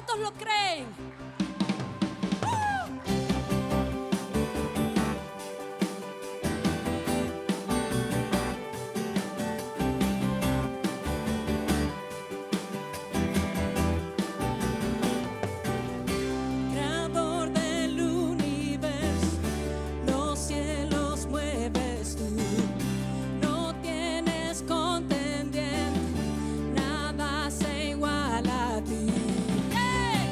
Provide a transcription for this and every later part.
¿Cuántos lo creen? Creador del universo, los cielos mueves tú. No tienes contendiente, nada se iguala a ti. ¡Hey!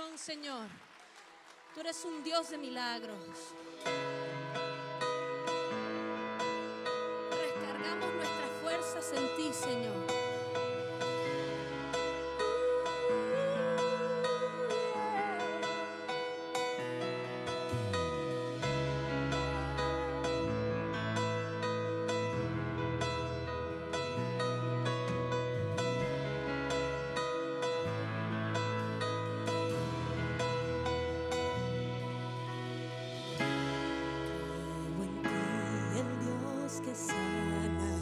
corazón, Señor. Tú eres un Dios de milagros. Recargamos nuestras fuerzas en ti, Señor. Que sana,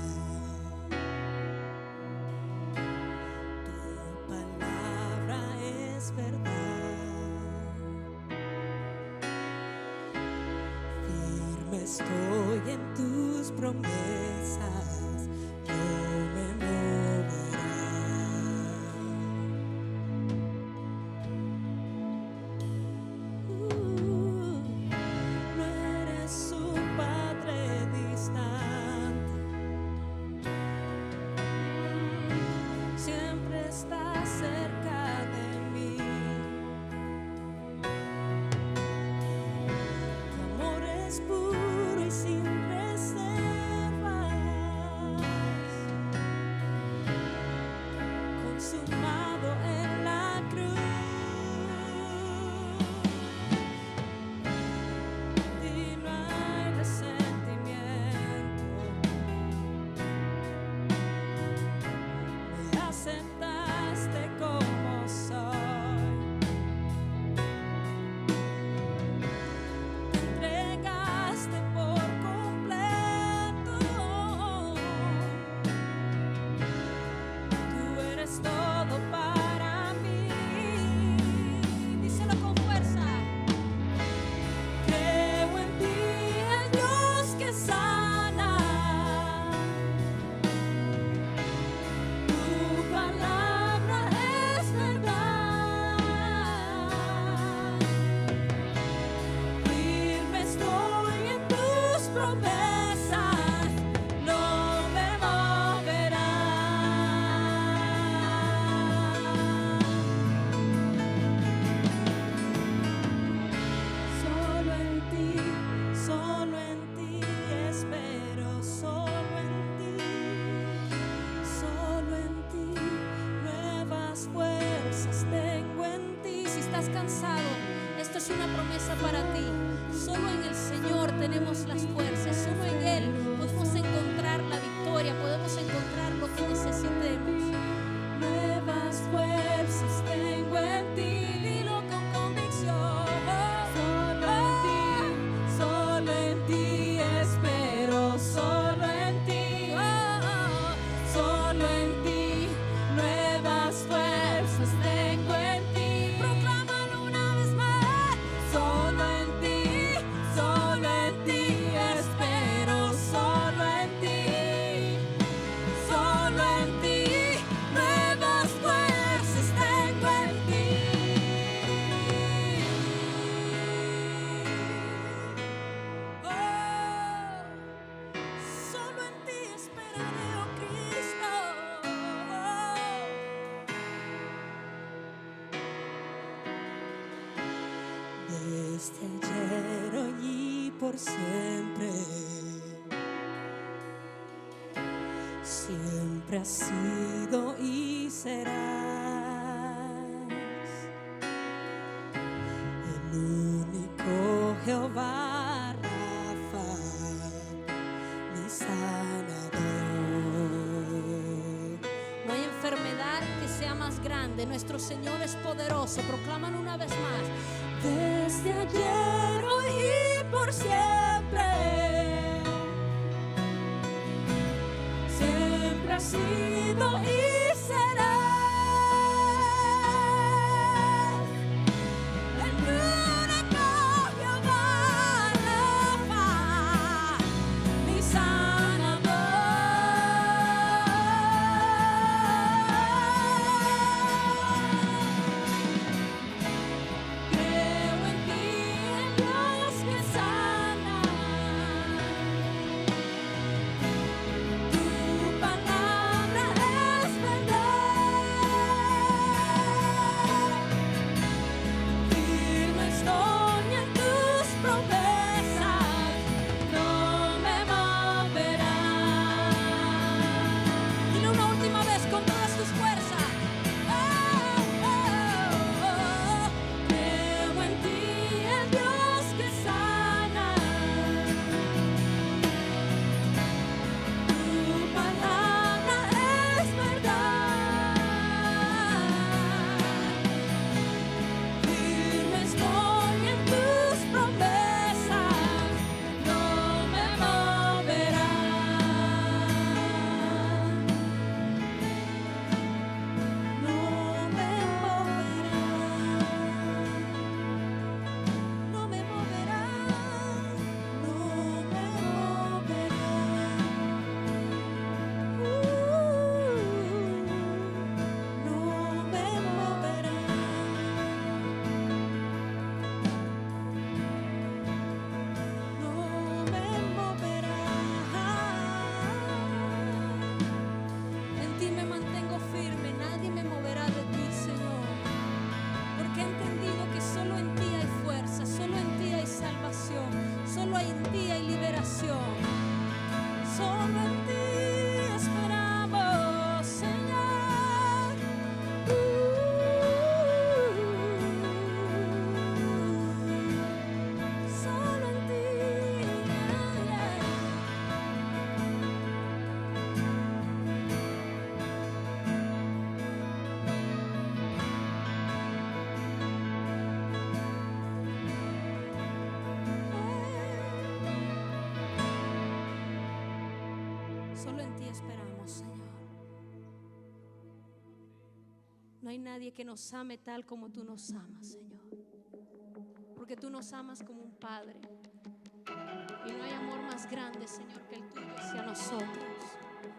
tu palabra es verdad, firme estoy en tus promesas, no me moverá. No eres un padre distante, está cerca de mí. Tu amor es puro y sin reservas, consumado en la cruz. Y no hay resentimiento, me aceptaste como soy, te entregaste por completo, tú eres todo para mí. Díselo con fuerza. Creo en ti, el Dios que sana. Tu palabra es verdad, firme estoy en tus promesas, no me moverá. Solo en ti espero, solo en ti, nuevas fuerzas tengo en ti. Si estás cansado, esto es una promesa para ti. Solo en el Señor tenemos las fuerzas. Solo en Él podemos encontrar la victoria, podemos encontrar lo que necesitemos. Nuevas fuerzas tengo en ti, dilo con convicción. Solo en ti espero, solo en ti, solo en ti, nuevas fuerzas tengo en ti. Proclámalo una vez más. Solo en ti espero, solo en ti, nuevas fuerzas tengo en ti. Solo en ti esperaré, oh Cristo. Desde ayer, hoy y por siempre, siempre has sido y serás el único Jehová Rafa, mi sanador. No hay enfermedad que sea más grande. Nuestro Señor es poderoso. Proclámalo una vez más. Desde ayer, hoy y por siempre, siempre has sido y serás el único Jehová Rafa, mi sanador. Creo en ti, el Dios que sana. Tu palabra es Solo en ti esperamos, Señor. No hay nadie que nos ame tal como tú nos amas, Señor. Porque tú nos amas como un padre. Y no hay amor más grande, Señor, que el tuyo hacia nosotros.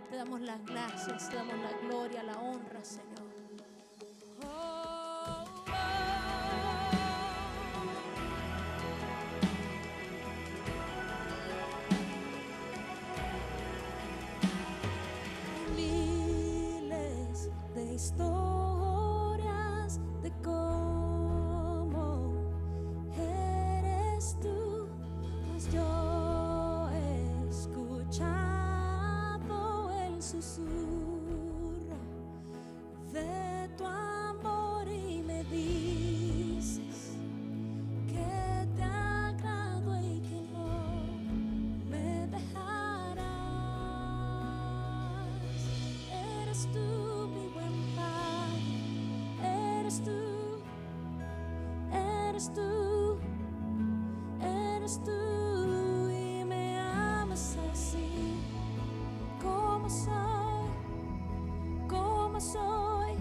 Te damos las gracias, te damos la gloria, la honra, Señor. Miles de historias de cómo eres tú, mas yo he escuchado el susurro de tu amor y me dices que te agrado y que no me dejarás. Eres tú mi buen Padre, eres tú, eres tú, eres tú y me amas así como soy, como soy,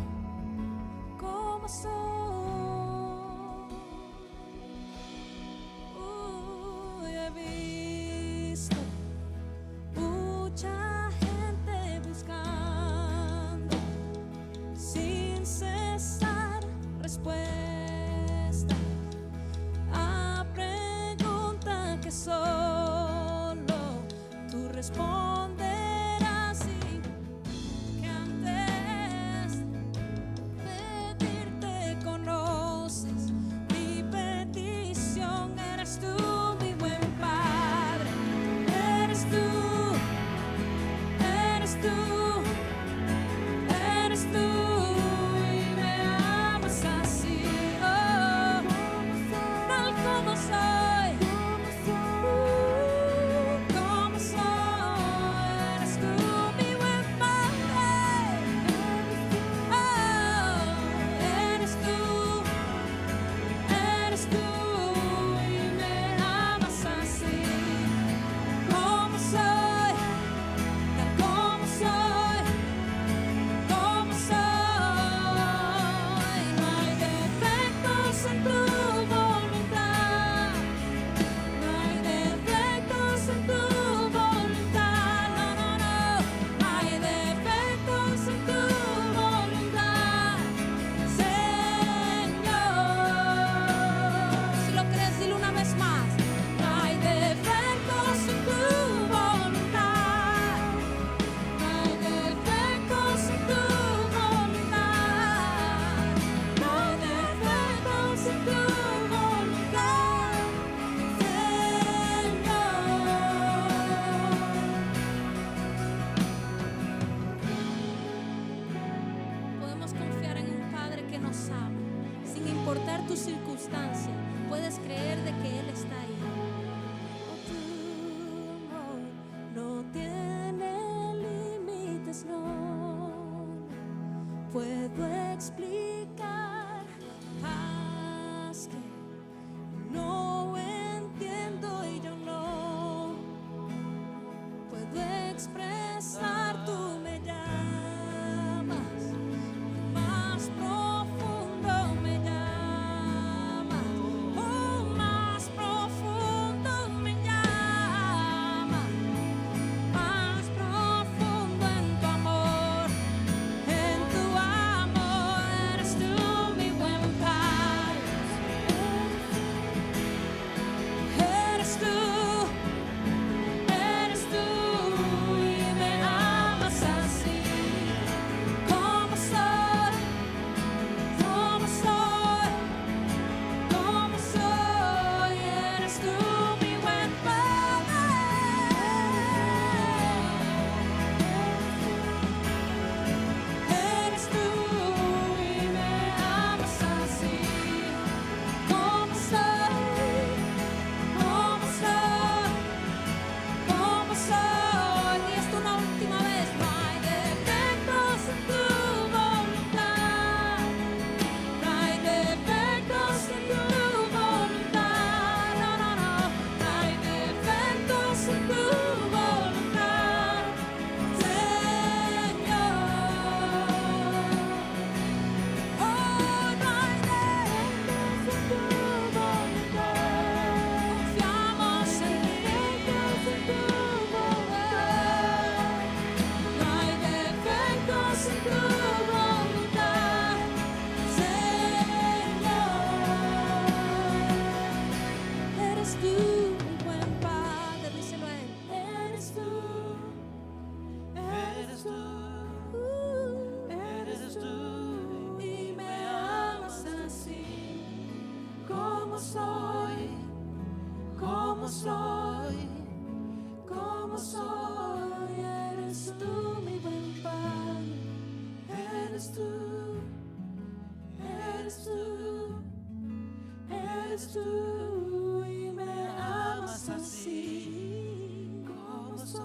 como soy. He visto mucha gente buscando sin cesar respuesta a pregunta que solo tú responderás y que antes pedirte conoces mi petición. Eres tú mi buen Padre, eres tú, eres tú, eres tú y me amas así, oh, tal como soy, como soy. Eres tú mi buen Padre, oh, eres tú y me amas así como soy, tal como soy, como soy. No hay defectos en tu voluntad, no hay defectos en tu voluntad, no, no, no, hay defectos en tu voluntad, Señor. Si lo crees, dilo una vez más. No hay defectos en tu voluntad, no hay defectos en tu voluntad, no hay defectos en tu voluntad, Señor. Podemos confiar en un Padre que nos ama. Sin importar tu circunstancia, puedes creer de que Él está ahí. Tu amor no tiene límites, no puedo explicar. Paz que no entiendo y yo no puedo expresar. Tú me llamas, más profundo me llamas, oh, más profundo me llamas, más profundo en tu amor, eres tú eres tú, eres tú, eres tú y me amas así, como soy,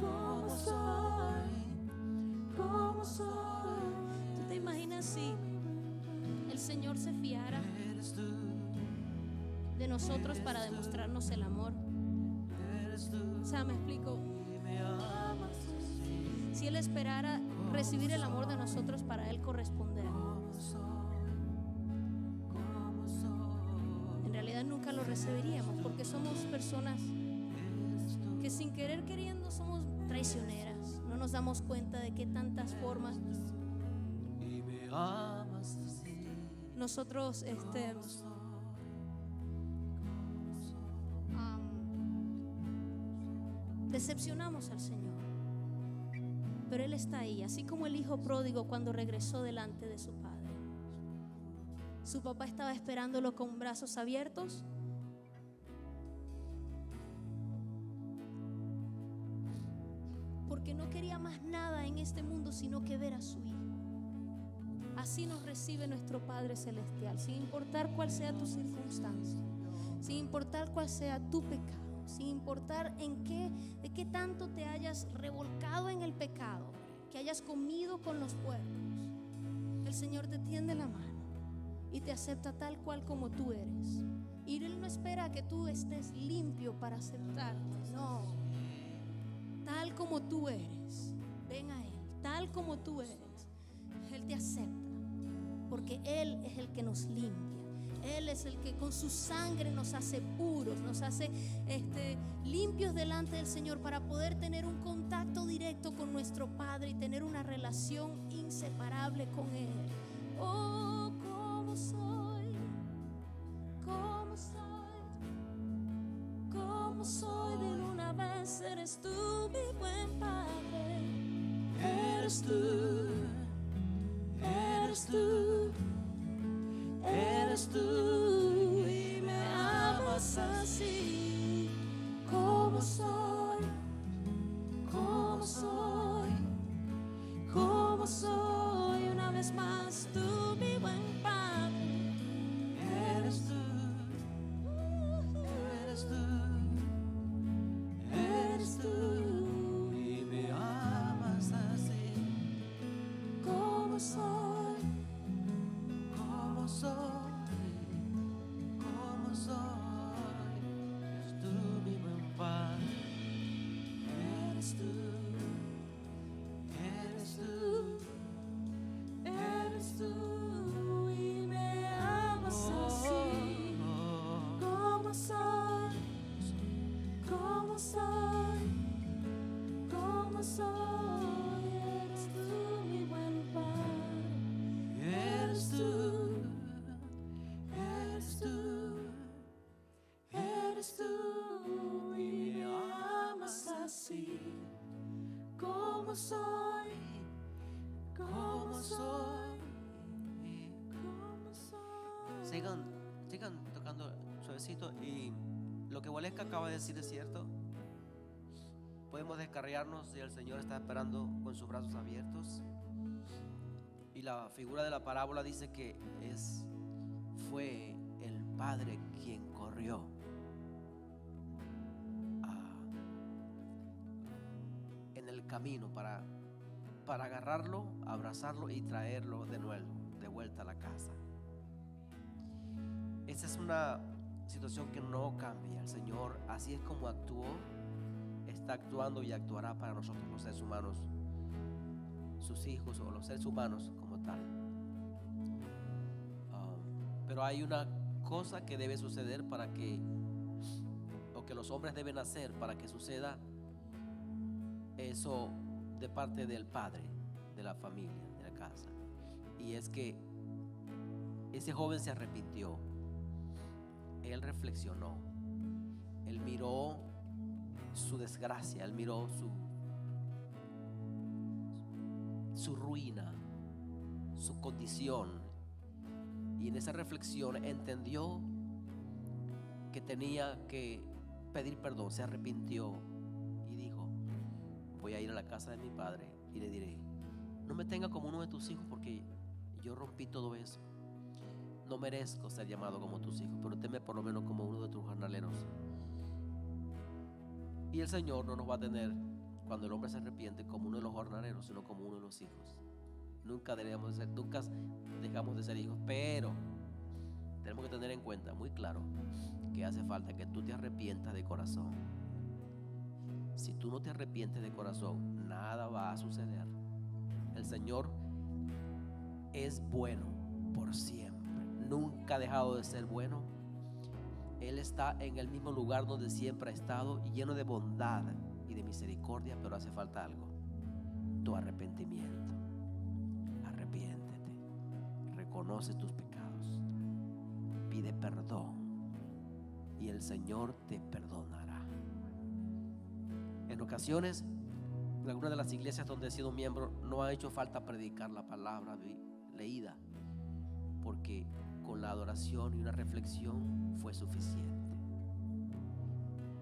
como soy, como soy. ¿Tú te imaginas si el Señor se fiara de nosotros para demostrarnos el amor? O sea, me explico. Si Él esperara recibir el amor de nosotros para Él corresponder, en realidad nunca lo recibiríamos, porque somos personas que sin querer queriendo somos traicioneras. No nos damos cuenta de qué tantas formas nosotros decepcionamos al Señor. Pero Él está ahí, así como el hijo pródigo cuando regresó delante de su padre. Su papá estaba esperándolo con brazos abiertos. Porque no quería más nada en este mundo sino que ver a su hijo. Así nos recibe nuestro Padre Celestial, sin importar cuál sea tu circunstancia, sin importar cuál sea tu pecado, sin importar de qué tanto te hayas revolcado en el pecado, que hayas comido con los puercos. El Señor te tiende la mano y te acepta tal cual como tú eres. Y Él no espera que tú estés limpio para aceptarte, no. Tal como tú eres, ven a Él, tal como tú eres. Él te acepta, porque Él es el que nos limpia. Él es el que con su sangre nos hace puros, nos hace limpios delante del Señor, para poder tener un contacto directo con nuestro Padre y tener una relación inseparable con Él. Oh, cómo soy, cómo soy, cómo soy de una vez. Eres tú, mi buen Padre. Eres tú, eres tú, eres tú y me amas así, como soy, como soy, como soy. Una vez más, tú, mi buen Padre. Eres tú, eres tú, eres tú y me amas así, como soy, como soy, como soy. Eres tú, mi buen Padre. Eres tú, eres tú, eres tú y me amas así, como soy, como soy, como soy. Eres tú, mi buen Padre. Eres tú, eres tú, eres tú y me amas así, como soy, como soy, como soy. Sigan tocando suavecito. Y lo que Waleska acaba de decir es cierto. Podemos descarriarnos y el Señor está esperando con sus brazos abiertos. Y la figura de la parábola dice que fue el padre quien corrió en el camino para agarrarlo, abrazarlo y traerlo de vuelta a la casa. Esa es una situación que no cambia. El Señor, así es como actuó, está actuando y actuará para nosotros los seres humanos, sus hijos o los seres humanos como tal. Pero hay una cosa que debe suceder o que los hombres deben hacer para que suceda eso de parte del padre de la familia, de la casa. Y es que ese joven se arrepintió. Él reflexionó. Él miró su desgracia. Él miró su ruina, su condición. Y en esa reflexión entendió que tenía que pedir perdón. Se arrepintió y dijo: voy a ir a la casa de mi padre y le diré: no me tenga como uno de tus hijos, porque yo rompí todo eso. No merezco ser llamado como tus hijos, pero tenme por lo menos como uno de tus jornaleros. Y el Señor no nos va a tener, cuando el hombre se arrepiente, como uno de los jornaleros, sino como uno de los hijos. Nunca dejamos de ser hijos, pero tenemos que tener en cuenta muy claro que hace falta que tú te arrepientas de corazón. Si tú no te arrepientes de corazón, nada va a suceder. El Señor es bueno por siempre. Nunca ha dejado de ser bueno. Él está en el mismo lugar donde siempre ha estado, lleno de bondad y de misericordia, pero hace falta algo: tu arrepentimiento. Arrepiéntete, reconoce tus pecados, pide perdón y el Señor te perdonará. En ocasiones, en algunas de las iglesias donde he sido miembro, no ha hecho falta predicar la palabra leída, porque con la adoración y una reflexión fue suficiente.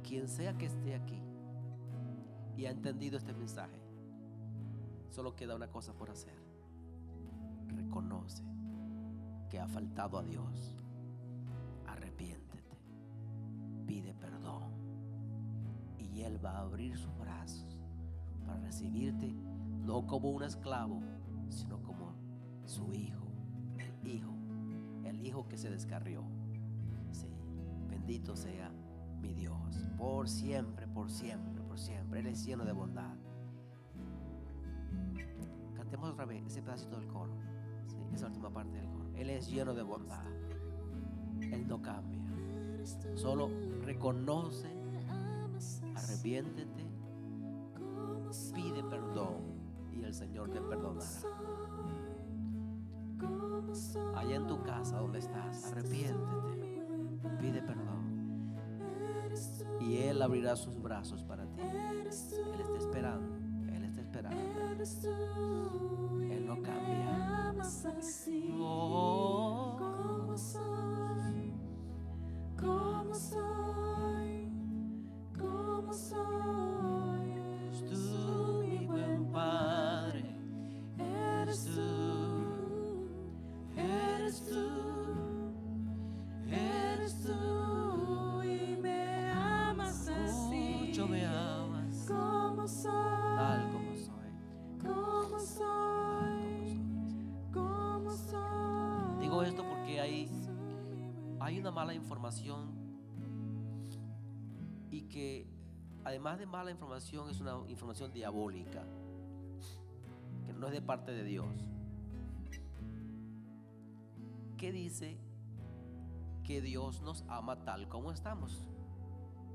Quien sea que esté aquí y ha entendido este mensaje, solo queda una cosa por hacer: reconoce que ha faltado a Dios, arrepiéntete, pide perdón, y Él va a abrir sus brazos para recibirte, no como un esclavo, sino como su hijo, el hijo que se descarrió. Sí, bendito sea mi Dios, por siempre, por siempre, por siempre. Él es lleno de bondad. Cantemos otra vez ese pedacito del coro, sí, esa última parte del coro. Él es lleno de bondad. Él no cambia. Solo reconoce, arrepiéntete, pide perdón y el Señor te perdonará. Allá en tu casa donde estás, arrepiéntete, pide perdón y Él abrirá sus brazos para ti. Él está esperando, Él está esperando. Él no cambia. Oh, Como soy, como soy, como soy. eres tú, mi buen Padre. Eres tú, eres tú, eres tú. Y me amas así. Mucho me amas, Como soy, tal como soy. como soy, como soy. Digo esto porque hay una mala información, y que además de mala información es una información diabólica, que no es de parte de Dios, que dice que Dios nos ama tal como estamos.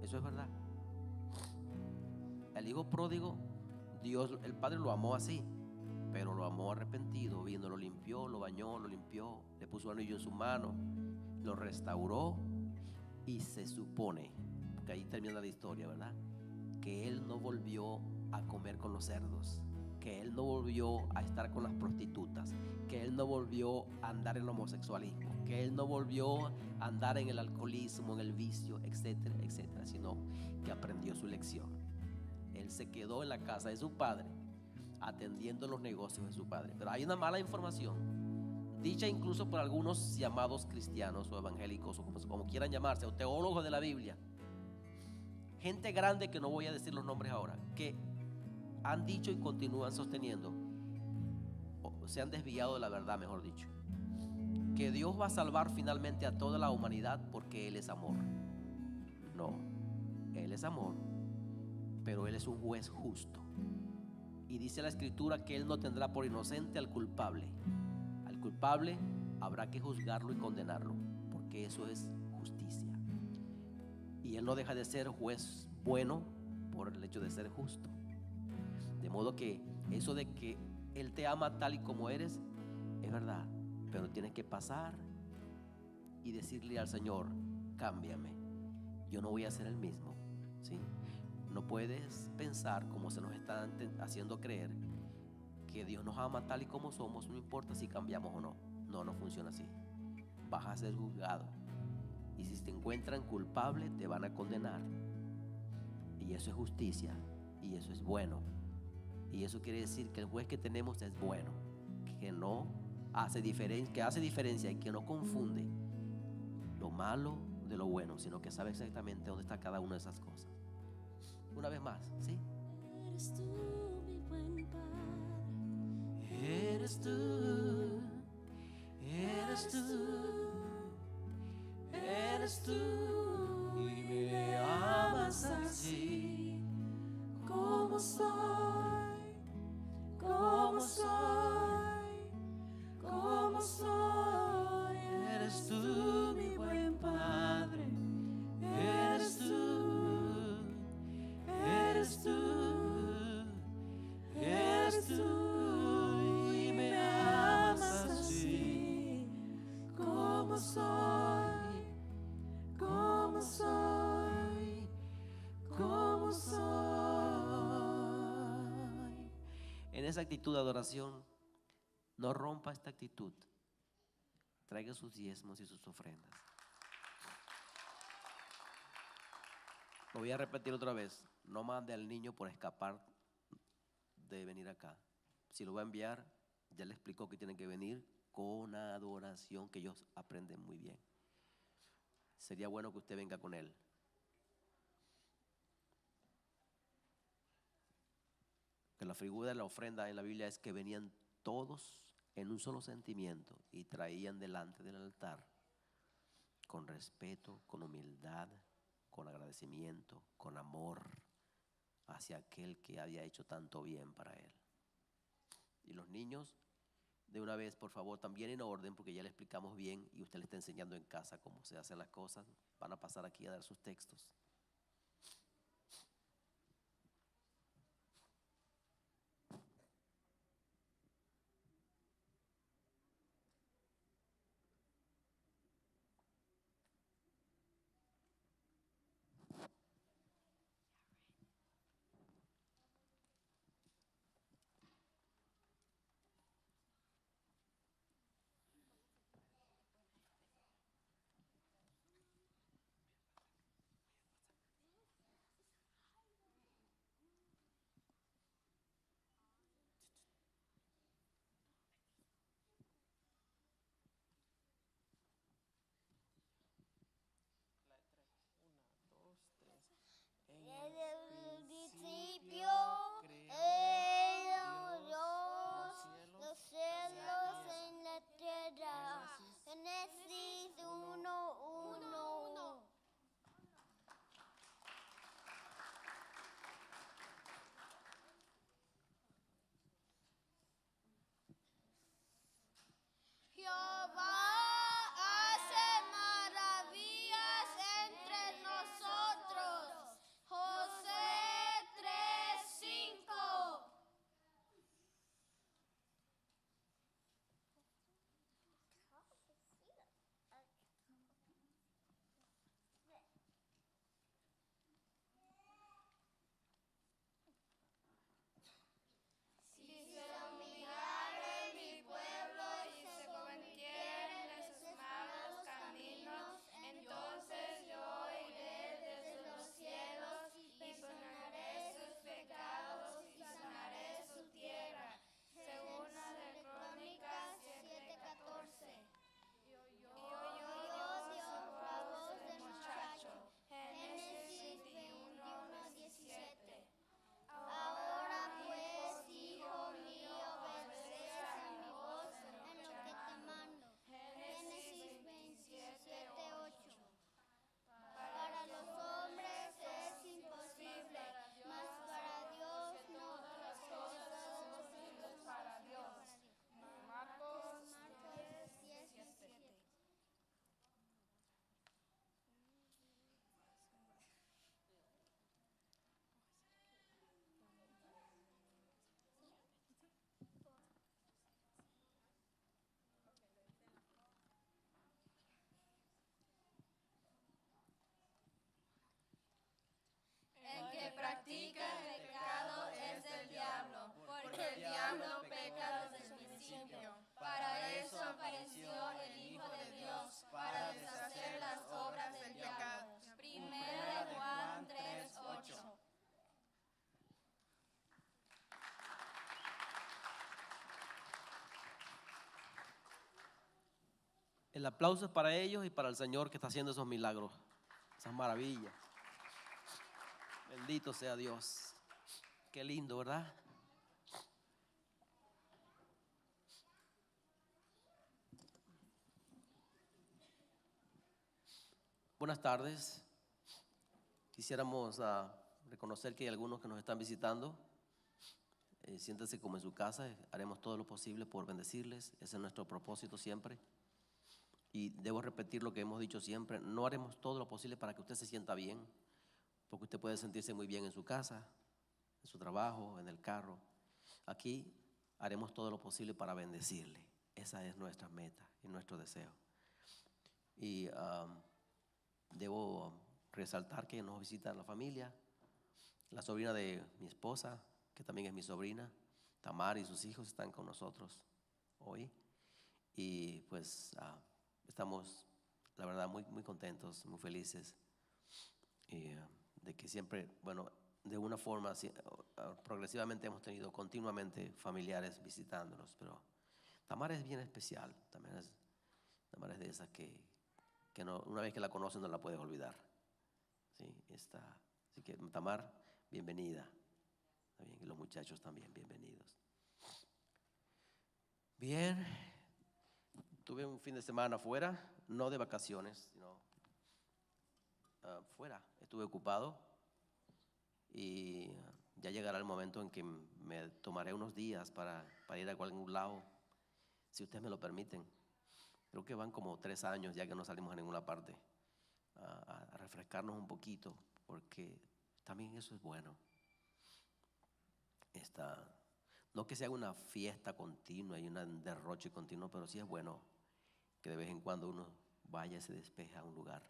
Eso es verdad. El hijo pródigo, Dios, el Padre lo amó así, pero lo amó arrepentido. Vino, lo limpió, lo bañó, lo limpió, le puso un anillo en su mano, lo restauró, y se supone, porque ahí termina la historia, ¿verdad?, que él no volvió a comer con los cerdos, que él no volvió a estar con las prostitutas, que él no volvió a andar en el homosexualismo, que él no volvió a andar en el alcoholismo, en el vicio, etcétera, etcétera, sino que aprendió su lección. Él se quedó en la casa de su padre, atendiendo los negocios de su padre. Pero hay una mala información, dicha incluso por algunos llamados cristianos o evangélicos, o como quieran llamarse, o teólogos de la Biblia, gente grande que no voy a decir los nombres ahora, que han dicho y continúan sosteniendo, o se han desviado de la verdad, mejor dicho, que Dios va a salvar finalmente a toda la humanidad porque Él es amor. No, Él es amor, pero Él es un juez justo. Y dice la Escritura que Él no tendrá por inocente al culpable. Al culpable habrá que juzgarlo y condenarlo, porque eso es justicia. Y Él no deja de ser juez bueno por el hecho de ser justo. De modo que eso de que Él te ama tal y como eres, es verdad, pero tienes que pasar y decirle al Señor: cámbiame, yo no voy a ser el mismo, ¿sí? No puedes pensar, como se nos está haciendo creer, que Dios nos ama tal y como somos, no importa si cambiamos o no. No, no funciona así. Vas a ser juzgado, y si te encuentran culpable te van a condenar, y eso es justicia, y eso es bueno, Y eso quiere decir que el juez que tenemos es bueno, que no hace diferencia, que hace diferencia y que no confunde lo malo de lo bueno, sino que sabe exactamente dónde está cada una de esas cosas. Una vez más, ¿sí? Eres tú, mi buen Padre. Eres tú, eres tú, eres tú, y me amas así, Como soy, como soy, como soy. eres tú, mi buen Padre, eres tú, eres tú, eres tú, y me amas así, Como soy, como soy, como soy. En esa actitud de adoración, no rompa esta actitud. Traiga sus diezmos y sus ofrendas. Lo voy a repetir otra vez. No mande al niño por escapar de venir acá. Si lo va a enviar, ya le explicó que tienen que venir con adoración, que ellos aprenden muy bien. Sería bueno que usted venga con él. Que la figura de la ofrenda en la Biblia es que venían todos en un solo sentimiento y traían delante del altar con respeto, con humildad, con agradecimiento, con amor hacia aquel que había hecho tanto bien para él. Y los niños, de una vez, por favor, también en orden, porque ya le explicamos bien y usted le está enseñando en casa cómo se hacen las cosas. Van a pasar aquí a dar sus textos. El aplauso es para ellos y para el Señor que está haciendo esos milagros, esas maravillas. Bendito sea Dios. Qué lindo, ¿verdad? Buenas tardes. Quisiéramos reconocer que hay algunos que nos están visitando. Siéntense como en su casa. Haremos todo lo posible por bendecirles. Ese es nuestro propósito siempre. Y debo repetir lo que hemos dicho siempre. No haremos todo lo posible para que usted se sienta bien, porque usted puede sentirse muy bien en su casa, en su trabajo, en el carro. Aquí haremos todo lo posible para bendecirle. Esa es nuestra meta y nuestro deseo. Y debo resaltar que nos visita la familia, la sobrina de mi esposa, que también es mi sobrina, Tamar, y sus hijos están con nosotros hoy. Y pues estamos, la verdad, muy, muy contentos, muy felices de que siempre, bueno, de una forma progresivamente hemos tenido continuamente familiares visitándonos, pero Tamar es bien especial. Tamar es de esas que no, una vez que la conocen no la puedes olvidar. ¿Sí? Así que Tamar, bienvenida. También, y los muchachos también, bienvenidos. Bien, tuve un fin de semana fuera, no de vacaciones, sino fuera. Estuve ocupado y ya llegará el momento en que me tomaré unos días para ir a algún lado, si ustedes me lo permiten. Creo que van como 3 años ya que no salimos a ninguna parte, a refrescarnos un poquito, porque también eso es bueno. No que sea una fiesta continua y un derroche continuo, pero sí es bueno que de vez en cuando uno vaya y se despeje a un lugar.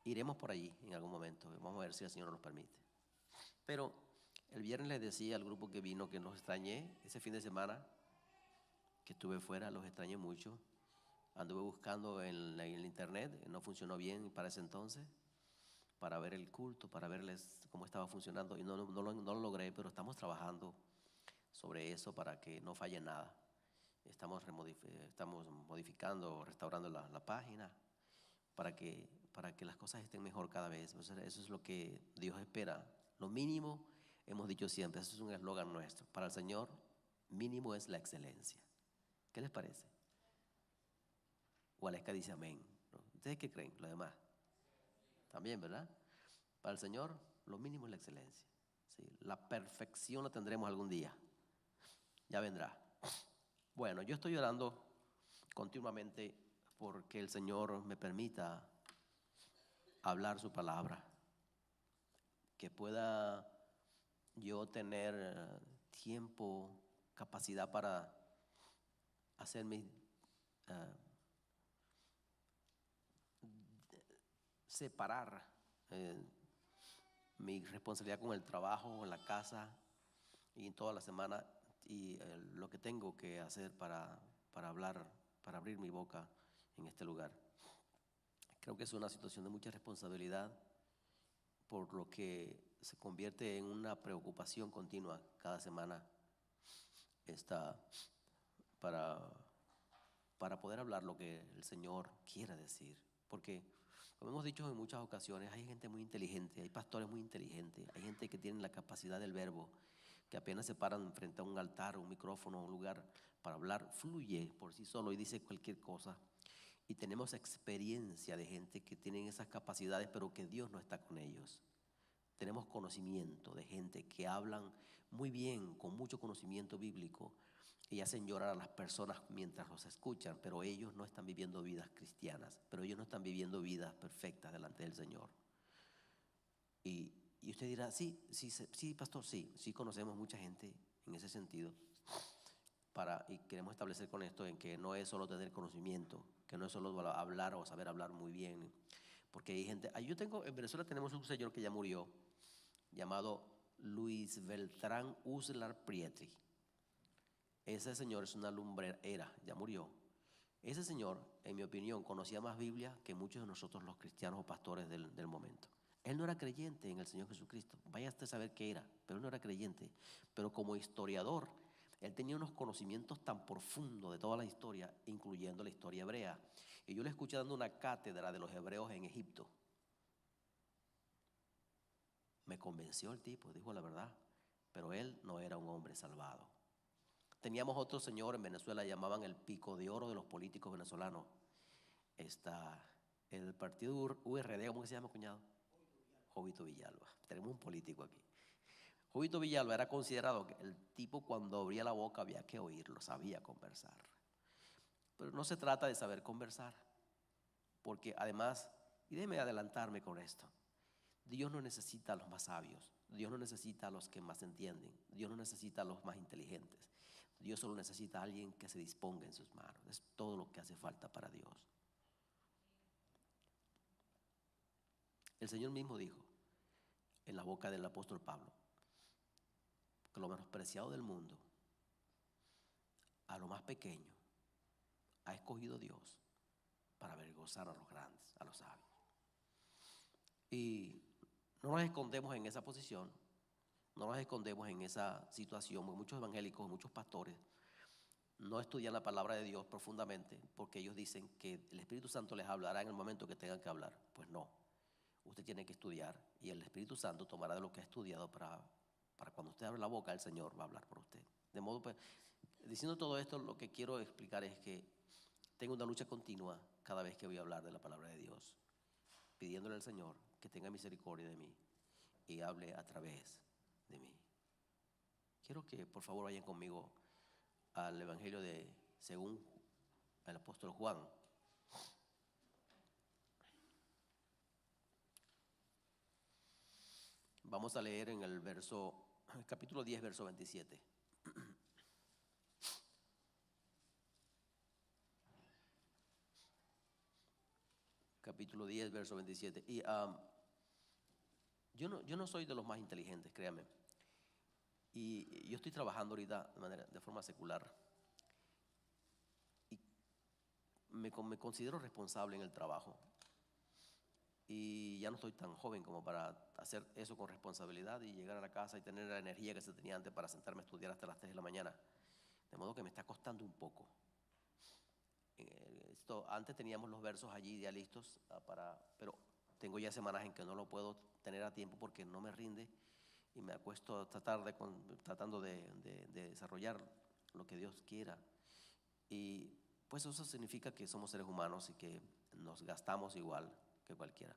Iremos por allí en algún momento, vamos a ver si el Señor nos permite. Pero el viernes les decía al grupo que vino que los extrañé ese fin de semana que estuve fuera, los extrañé mucho. Anduve buscando en el internet, no funcionó bien para ese entonces, para ver el culto, para verles cómo estaba funcionando, y no lo logré, pero estamos trabajando sobre eso para que no falle nada. Estamos modificando, restaurando la página para que las cosas estén mejor cada vez. Eso es lo que Dios espera. Lo mínimo, hemos dicho siempre, eso es un eslogan nuestro. Para el Señor, mínimo es la excelencia. ¿Qué les parece? Gualesca dice amén, ¿no? ¿Ustedes qué creen? Lo demás también, ¿verdad? Para el Señor, lo mínimo es la excelencia. ¿Sí? La perfección la tendremos algún día. Ya vendrá. Bueno, yo estoy orando continuamente porque el Señor me permita hablar su palabra, que pueda yo tener tiempo, capacidad para hacer separar mi responsabilidad con el trabajo, en la casa y en toda la semana, y lo que tengo que hacer para hablar, para abrir mi boca en este lugar. Creo que es una situación de mucha responsabilidad, por lo que se convierte en una preocupación continua cada semana para poder hablar lo que el Señor quiere decir. Porque, como hemos dicho en muchas ocasiones, hay gente muy inteligente, hay pastores muy inteligentes, hay gente que tiene la capacidad del verbo, que apenas se paran frente a un altar, un micrófono, un lugar para hablar, fluye por sí solo y dice cualquier cosa. Y tenemos experiencia de gente que tienen esas capacidades, pero que Dios no está con ellos. Tenemos conocimiento de gente que hablan muy bien, con mucho conocimiento bíblico, y hacen llorar a las personas mientras los escuchan, pero ellos no están viviendo vidas cristianas, pero ellos no están viviendo vidas perfectas delante del Señor. Y usted dirá, sí, pastor, sí conocemos mucha gente en ese sentido, y queremos establecer con esto en que no es solo tener conocimiento, que no es solo hablar o saber hablar muy bien, porque hay gente. En Venezuela tenemos un señor que ya murió, llamado Luis Beltrán Uslar Prietri. Ese señor es una lumbrera, ya murió. Ese señor, en mi opinión, conocía más Biblia que muchos de nosotros los cristianos o pastores del momento. Él no era creyente en el Señor Jesucristo, vaya usted a saber qué era, pero él no era creyente. Pero como historiador, Él tenía unos conocimientos tan profundos de toda la historia, incluyendo la historia hebrea. Y yo le escuché dando una cátedra de los hebreos en Egipto. Me convenció el tipo, dijo la verdad, pero él no era un hombre salvado. Teníamos otro señor en Venezuela, llamaban el pico de oro de los políticos venezolanos. El partido URD, ¿cómo se llama, cuñado? Jovito Villalba. Tenemos un político aquí. Jovito Villalba era considerado que el tipo, cuando abría la boca había que oírlo, sabía conversar. Pero no se trata de saber conversar, porque además, y déjeme adelantarme con esto, Dios no necesita a los más sabios, Dios no necesita a los que más entienden, Dios no necesita a los más inteligentes, Dios solo necesita a alguien que se disponga en sus manos. Es todo lo que hace falta para Dios. El Señor mismo dijo en la boca del apóstol Pablo que lo menospreciado del mundo, a lo más pequeño, ha escogido Dios para avergonzar a los grandes, a los sabios. Y no nos escondemos en esa posición, no nos escondemos en esa situación. Muchos evangélicos, muchos pastores no estudian la palabra de Dios profundamente porque ellos dicen que el Espíritu Santo les hablará en el momento que tengan que hablar. Pues no, usted tiene que estudiar y el Espíritu Santo tomará de lo que ha estudiado para cuando usted abre la boca, el Señor va a hablar por usted. De modo, pues, diciendo todo esto, lo que quiero explicar es que tengo una lucha continua cada vez que voy a hablar de la palabra de Dios, pidiéndole al Señor que tenga misericordia de mí y hable a través de mí. Quiero que por favor vayan conmigo al Evangelio según el apóstol Juan. Vamos a leer en el capítulo 10, verso 27. Capítulo 10, verso 27. Y yo no soy de los más inteligentes, créanme. Y yo estoy trabajando ahorita de forma secular. Y me considero responsable en el trabajo. Y ya no estoy tan joven como para hacer eso con responsabilidad y llegar a la casa y tener la energía que se tenía antes para sentarme a estudiar hasta las 3 de la mañana. De modo que me está costando un poco. Antes teníamos los versos allí ya listos, pero tengo ya semanas en que no lo puedo tener a tiempo porque no me rinde y me acuesto tratando de desarrollar lo que Dios quiera. Y pues eso significa que somos seres humanos y que nos gastamos igual que cualquiera.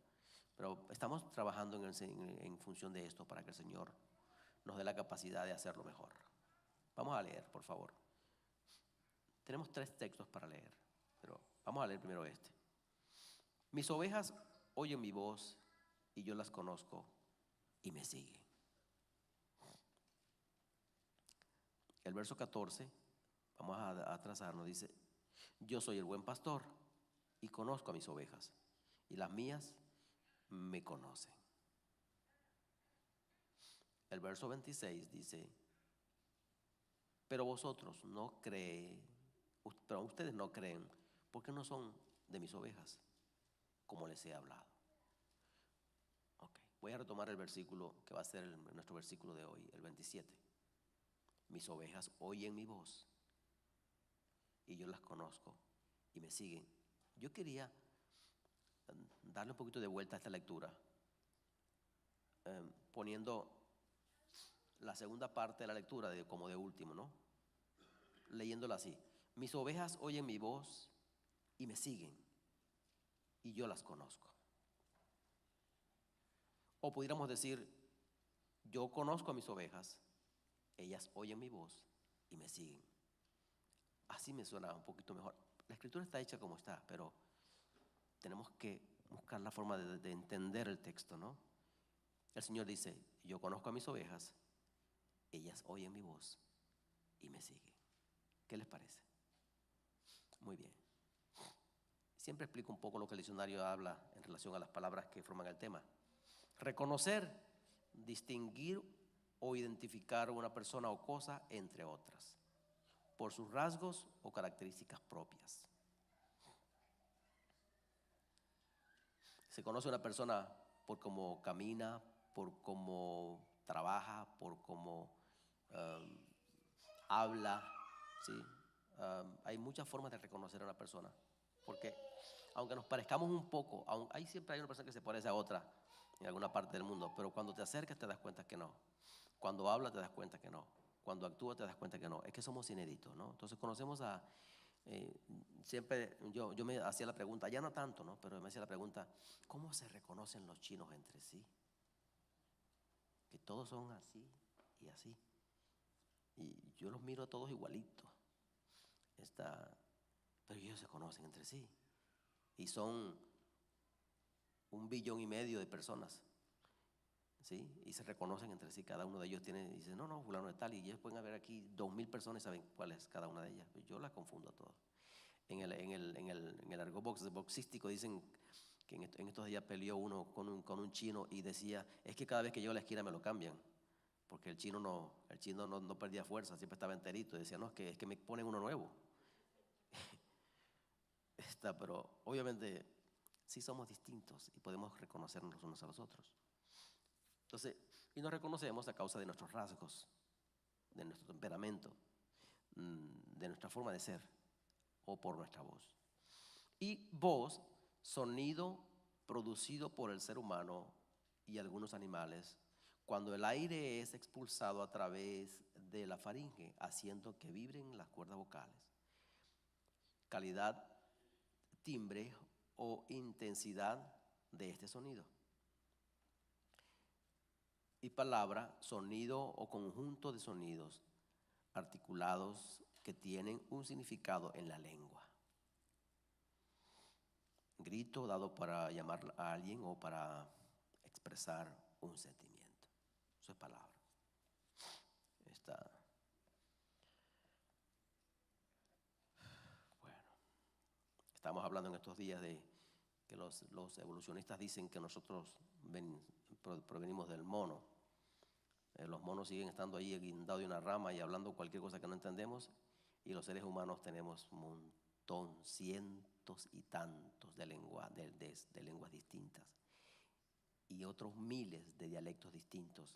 Pero estamos trabajando en función de esto para que el Señor nos dé la capacidad de hacerlo mejor. Vamos a leer, por favor. Tenemos 3 textos para leer, pero vamos a leer primero este. Mis ovejas oyen mi voz y yo las conozco y me siguen. El verso 14, vamos a trazarnos, dice: yo soy el buen pastor y conozco a mis ovejas y las mías me conocen. El verso 26 dice: pero vosotros no creen, pero ustedes no creen porque no son de mis ovejas, como les he hablado. Okay. Voy a retomar el versículo que va a ser nuestro versículo de hoy, el 27. Mis ovejas oyen mi voz y yo las conozco y me siguen. Yo quería darle un poquito de vuelta a esta lectura, poniendo la segunda parte de la lectura como de último, ¿no? Leyéndola así: mis ovejas oyen mi voz y me siguen y yo las conozco. O pudiéramos decir: yo conozco a mis ovejas, ellas oyen mi voz y me siguen. Así me suena un poquito mejor. La escritura está hecha como está, pero tenemos que buscar la forma de entender el texto, ¿no? El Señor dice: yo conozco a mis ovejas, ellas oyen mi voz y me siguen. ¿Qué les parece? Muy bien. Siempre explico un poco lo que el diccionario habla en relación a las palabras que forman el tema. Reconocer, distinguir o identificar una persona o cosa, entre otras, por sus rasgos o características propias. Se conoce a una persona por cómo camina, por cómo trabaja, por cómo habla, ¿sí? Hay muchas formas de reconocer a una persona, porque aunque nos parezcamos un poco, ahí siempre hay una persona que se parece a otra en alguna parte del mundo, pero cuando te acercas te das cuenta que no, cuando habla te das cuenta que no, cuando actúa te das cuenta que no, es que somos inéditos, ¿no? Entonces conocemos siempre yo me hacía la pregunta, ya no tanto, ¿no? Pero me hacía la pregunta, ¿cómo se reconocen los chinos entre sí? Que todos son así y así. Y yo los miro a todos igualitos. Pero ellos se conocen entre sí. Y son 1,5 billones de personas. ¿Sí? Y se reconocen entre sí. Cada uno de ellos dice, no, fulano de tal. Y ellos pueden haber aquí 2,000 personas y saben cuál es cada una de ellas. Yo las confundo a todas. En el argot boxístico dicen que en estos días peleó uno con un chino y decía, es que cada vez que llego a la esquina me lo cambian. Porque el chino no perdía fuerza, siempre estaba enterito. Y decía, no, es que me ponen uno nuevo. Pero obviamente sí somos distintos y podemos reconocernos los unos a los otros. Entonces, y nos reconocemos a causa de nuestros rasgos, de nuestro temperamento, de nuestra forma de ser o por nuestra voz. Y voz, sonido producido por el ser humano y algunos animales cuando el aire es expulsado a través de la faringe, haciendo que vibren las cuerdas vocales. Calidad, timbre o intensidad de este sonido. Y palabra, sonido o conjunto de sonidos articulados que tienen un significado en la lengua. Grito dado para llamar a alguien o para expresar un sentimiento. Eso es palabra. Bueno, estamos hablando en estos días de que los evolucionistas dicen que nosotros provenimos del mono. Los monos siguen estando ahí guindados de una rama y hablando cualquier cosa que no entendemos, y los seres humanos tenemos un montón, cientos y tantos de lenguas distintas y otros miles de dialectos distintos,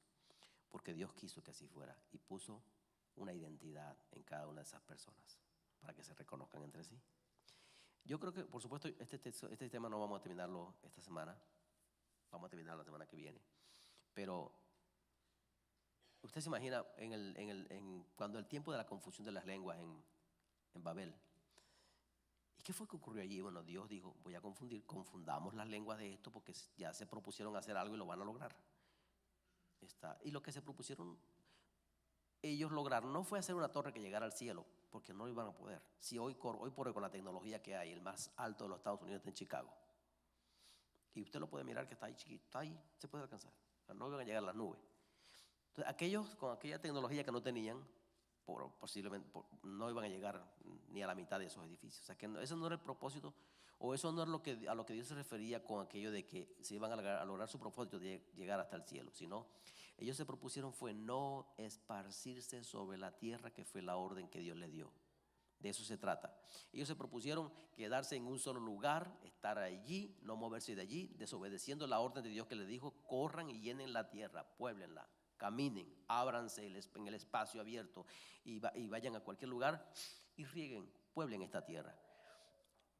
porque Dios quiso que así fuera y puso una identidad en cada una de esas personas para que se reconozcan entre sí. Yo creo que, por supuesto, este tema no vamos a terminarlo esta semana, vamos a terminarlo la semana que viene, pero usted se imagina cuando el tiempo de la confusión de las lenguas en Babel. ¿Y qué fue que ocurrió allí? Bueno, Dios dijo, voy a confundamos las lenguas de esto porque ya se propusieron hacer algo y lo van a lograr. Y lo que se propusieron ellos lograron no fue hacer una torre que llegara al cielo, porque no iban a poder. Si hoy por hoy con la tecnología que hay, el más alto de los Estados Unidos está en Chicago. Y usted lo puede mirar que está ahí chiquito, está ahí, se puede alcanzar. No iban a llegar a las nubes. Entonces, aquellos con aquella tecnología que no tenían, posiblemente no iban a llegar ni a la mitad de esos edificios. O sea, que eso no era el propósito, o eso no es a lo que Dios se refería con aquello de que se iban a lograr su propósito de llegar hasta el cielo, sino ellos se propusieron fue no esparcirse sobre la tierra, que fue la orden que Dios les dio. De eso se trata. Ellos se propusieron quedarse en un solo lugar, estar allí, no moverse de allí, desobedeciendo la orden de Dios que les dijo, corran y llenen la tierra, puéblenla, caminen, ábranse en el espacio abierto y vayan a cualquier lugar y rieguen, pueblen esta tierra.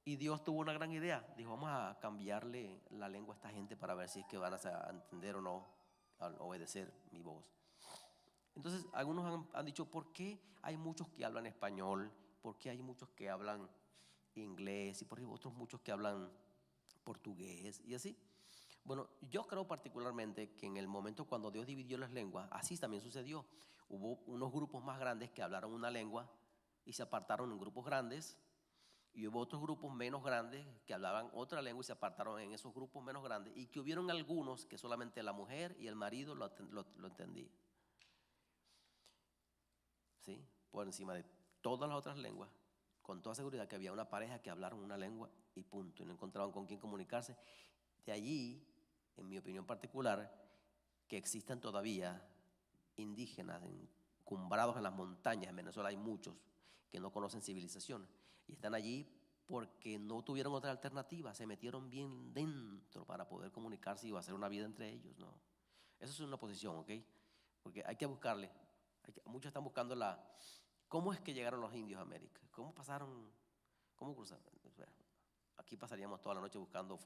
Y Dios tuvo una gran idea, dijo, vamos a cambiarle la lengua a esta gente para ver si es que van a entender o no, a obedecer mi voz. Entonces, algunos han dicho, ¿por qué hay muchos que hablan español? ¿Por qué hay muchos que hablan inglés? Y por ahí otros muchos que hablan portugués y así. Bueno, yo creo particularmente que en el momento cuando Dios dividió las lenguas, así también sucedió. Hubo unos grupos más grandes que hablaron una lengua y se apartaron en grupos grandes, y hubo otros grupos menos grandes que hablaban otra lengua y se apartaron en esos grupos menos grandes, y que hubieron algunos que solamente la mujer y el marido lo entendían. ¿Sí? Por encima de todas las otras lenguas, con toda seguridad que había una pareja que hablaron una lengua y punto, y no encontraban con quién comunicarse. De allí, en mi opinión particular, que existan todavía indígenas encumbrados en las montañas. En Venezuela hay muchos que no conocen civilización y están allí porque no tuvieron otra alternativa, se metieron bien dentro para poder comunicarse y hacer una vida entre ellos, ¿no? Eso es una posición, ¿ok? Porque hay que buscarle. Muchos están buscando ¿Cómo es que llegaron los indios a América? ¿Cómo pasaron? ¿Cómo cruzaron? Aquí pasaríamos toda la noche buscando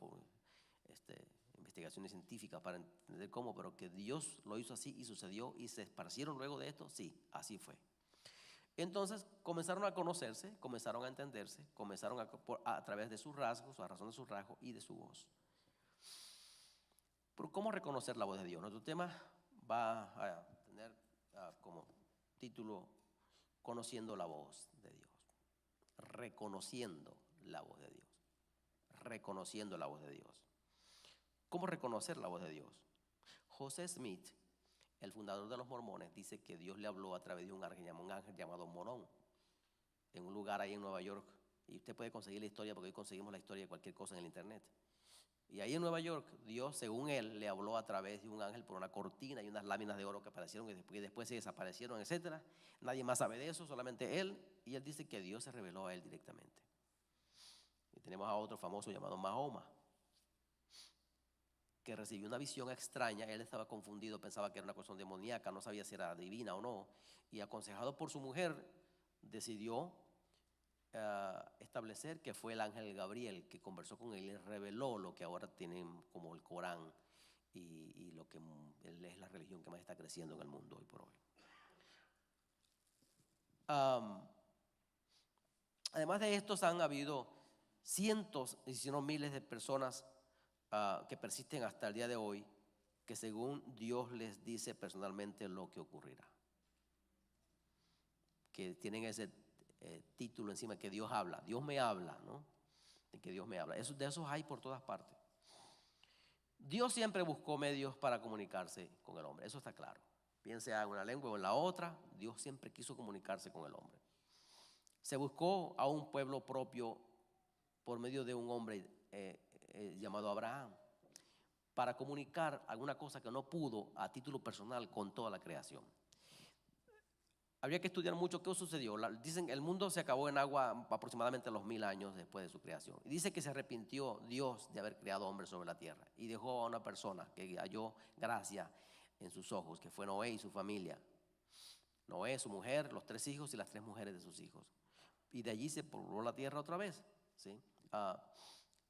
investigaciones científicas para entender cómo, pero que Dios lo hizo así y sucedió y se esparcieron luego de esto, sí, así fue. Entonces comenzaron a conocerse, comenzaron a entenderse, comenzaron a través de sus rasgos, a razón de sus rasgos y de su voz. Pero ¿cómo reconocer la voz de Dios? Nuestro tema va a tener como título Conociendo la voz de Dios. Reconociendo la voz de Dios. Reconociendo la voz de Dios. ¿Cómo reconocer la voz de Dios? José Smith, el fundador de los mormones, dice que Dios le habló a través de un ángel llamado Morón, en un lugar ahí en Nueva York. Y usted puede conseguir la historia, porque hoy conseguimos la historia de cualquier cosa en el internet. Y ahí en Nueva York, Dios, según él, le habló a través de un ángel por una cortina y unas láminas de oro que aparecieron y después se desaparecieron, etc. Nadie más sabe de eso, solamente él. Y él dice que Dios se reveló a él directamente. Y tenemos a otro famoso llamado Mahoma, que recibió una visión extraña. Él estaba confundido, pensaba que era una cuestión demoníaca, no sabía si era divina o no. Y aconsejado por su mujer, decidió establecer que fue el ángel Gabriel que conversó con él y le reveló lo que ahora tienen como el Corán y lo que es la religión que más está creciendo en el mundo hoy por hoy. Además de estos, han habido cientos, si no miles de personas que persisten hasta el día de hoy, que según Dios les dice personalmente lo que ocurrirá, que tienen ese título encima, que Dios habla, Dios me habla, ¿no? De que Dios me habla. De esos hay por todas partes. Dios siempre buscó medios para comunicarse con el hombre, eso está claro. Bien sea en una lengua o en la otra, Dios siempre quiso comunicarse con el hombre. Se buscó a un pueblo propio por medio de un hombre llamado Abraham, para comunicar alguna cosa que no pudo a título personal con toda la creación. Habría que estudiar mucho qué sucedió. Dicen que el mundo se acabó en agua aproximadamente a los 1000 años después de su creación. Y dice que se arrepintió Dios de haber creado hombres sobre la tierra y dejó a una persona que halló gracia en sus ojos, que fue Noé y su familia. Noé, su mujer, los 3 hijos y las 3 mujeres de sus hijos. Y de allí se pobló la tierra otra vez, ¿sí?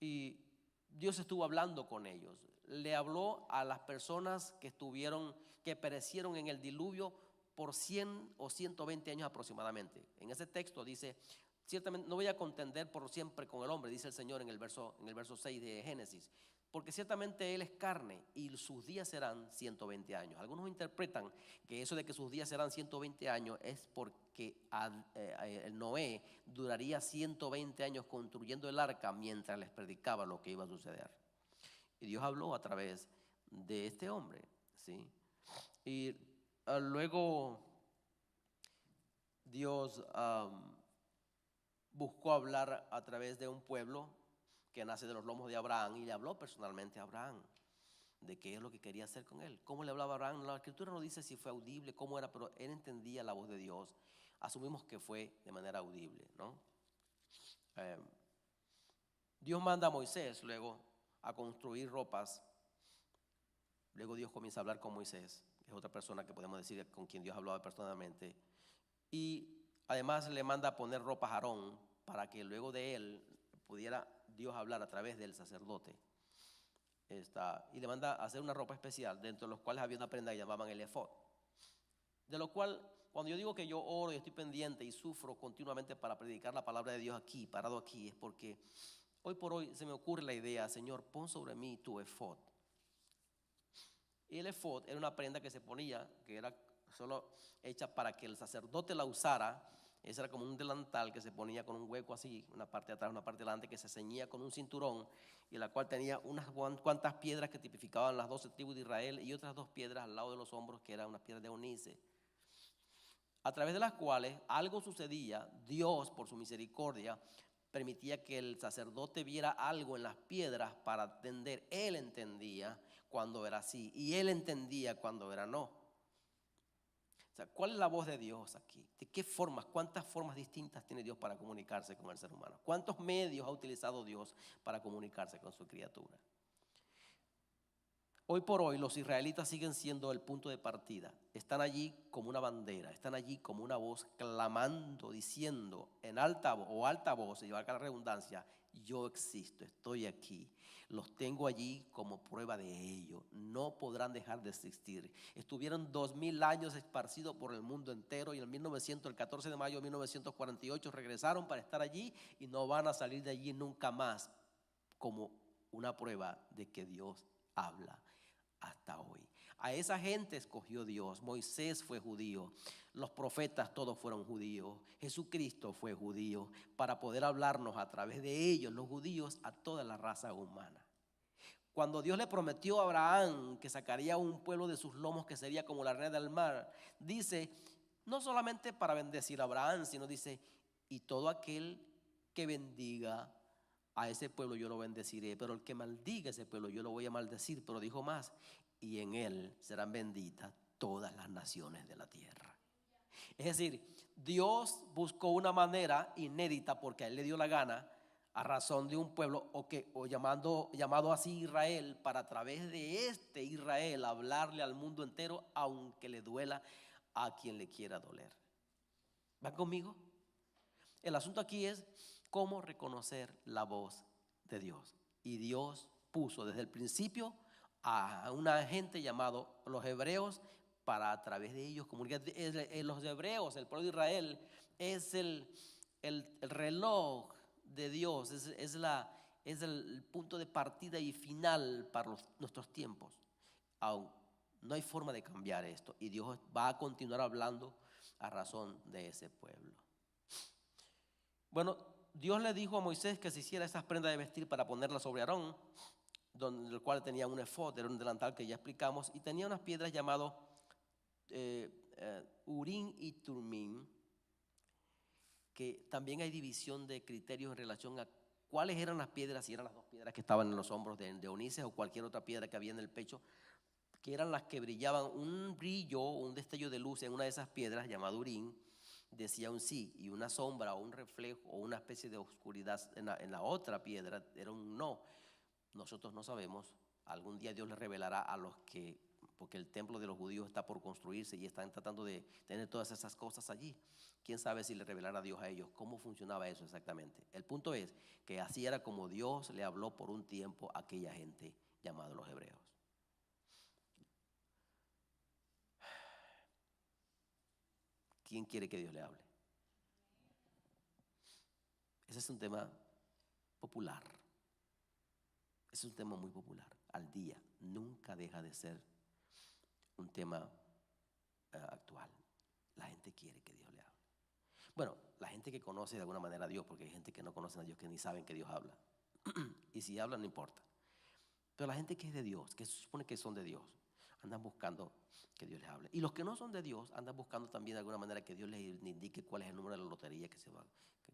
Y Dios estuvo hablando con ellos. Le habló a las personas que perecieron en el diluvio por 100 o 120 años aproximadamente. En ese texto dice, ciertamente no voy a contender por siempre con el hombre, dice el Señor en el verso 6 de Génesis, porque ciertamente él es carne y sus días serán 120 años. Algunos interpretan que eso de que sus días serán 120 años es porque el Noé duraría 120 años construyendo el arca mientras les predicaba lo que iba a suceder. Y Dios habló a través de este hombre, ¿sí? Y luego Dios buscó hablar a través de un pueblo que nace de los lomos de Abraham, y le habló personalmente a Abraham de qué es lo que quería hacer con él. ¿Cómo le hablaba a Abraham? La escritura no dice si fue audible, cómo era, pero él entendía la voz de Dios. Asumimos que fue de manera audible, ¿no? Dios manda a Moisés luego a construir ropas. Luego Dios comienza a hablar con Moisés, que es otra persona que podemos decir con quien Dios hablaba personalmente. Y además le manda a poner ropas a Aarón para que luego de él pudiera Dios hablar a través del sacerdote. Y le manda a hacer una ropa especial, dentro de los cuales había una prenda que llamaban el efod. De lo cual, cuando yo digo que yo oro y estoy pendiente y sufro continuamente para predicar la palabra de Dios aquí, parado aquí, es porque hoy por hoy se me ocurre la idea, Señor, pon sobre mí tu efod. Y el efod era una prenda que se ponía, que era solo hecha para que el sacerdote la usara. Ese era como un delantal que se ponía con un hueco así, una parte de atrás, una parte de delante, que se ceñía con un cinturón, y la cual tenía unas cuantas piedras que tipificaban las 12 tribus de Israel, y otras 2 piedras al lado de los hombros que eran unas piedras de onice, a través de las cuales algo sucedía. Dios, por su misericordia, permitía que el sacerdote viera algo en las piedras para entender. Él entendía cuando era sí y él entendía cuando era no. O sea, ¿cuál es la voz de Dios aquí? ¿De qué formas? ¿Cuántas formas distintas tiene Dios para comunicarse con el ser humano? ¿Cuántos medios ha utilizado Dios para comunicarse con su criatura? Hoy por hoy los israelitas siguen siendo el punto de partida. Están allí como una bandera, están allí como una voz clamando, diciendo en alta voz, y valga la redundancia, yo existo, estoy aquí. Los tengo allí como prueba de ello. No podrán dejar de existir. Estuvieron 2000 años esparcidos por el mundo entero y el 14 de mayo de 1948 regresaron para estar allí y no van a salir de allí nunca más, como una prueba de que Dios habla hasta hoy. A esa gente escogió Dios. Moisés fue judío, los profetas todos fueron judíos, Jesucristo fue judío, para poder hablarnos a través de ellos, los judíos, a toda la raza humana. Cuando Dios le prometió a Abraham que sacaría un pueblo de sus lomos que sería como la arena del mar, dice, no solamente para bendecir a Abraham, sino dice, y todo aquel que bendiga a ese pueblo yo lo bendeciré, pero el que maldiga a ese pueblo yo lo voy a maldecir. Pero dijo más, y en él serán benditas todas las naciones de la tierra. Es decir, Dios buscó una manera inédita, porque a él le dio la gana, a razón de un pueblo llamado así Israel, para a través de este Israel hablarle al mundo entero, aunque le duela a quien le quiera doler. ¿Van conmigo? El asunto aquí es cómo reconocer la voz de Dios. Y Dios puso desde el principio a una gente llamado los hebreos, para a través de ellos comunicar. Los hebreos, el pueblo de Israel, es el reloj de Dios, es el punto de partida y final para nuestros tiempos. Aún no hay forma de cambiar esto, y Dios va a continuar hablando a razón de ese pueblo. Bueno, Dios le dijo a Moisés que se hiciera esas prendas de vestir para ponerlas sobre Aarón, el cual tenía un efod, era un delantal que ya explicamos, y tenía unas piedras llamadas Urim y Tumim, que también hay división de criterios en relación a cuáles eran las piedras, si eran las 2 piedras que estaban en los hombros de Ulises o cualquier otra piedra que había en el pecho, que eran las que brillaban, un brillo, un destello de luz en una de esas piedras llamada Urim, decía un sí, y una sombra o un reflejo o una especie de oscuridad en la otra piedra era un no. Nosotros no sabemos, algún día Dios le revelará a los que, porque el templo de los judíos está por construirse y están tratando de tener todas esas cosas allí. Quién sabe si le revelará a Dios a ellos cómo funcionaba eso exactamente. El punto es que así era como Dios le habló por un tiempo a aquella gente llamada los hebreos. ¿Quién quiere que Dios le hable? Ese es un tema popular. Es un tema muy popular. Al día, nunca deja de ser un tema actual. La gente quiere que Dios le hable. Bueno, la gente que conoce de alguna manera a Dios, porque hay gente que no conoce a Dios, que ni saben que Dios habla. Y si habla no importa. Pero la gente que es de Dios, que se supone que son de Dios, andan buscando que Dios les hable. Y los que no son de Dios andan buscando también de alguna manera que Dios les indique cuál es el número de la lotería que se va,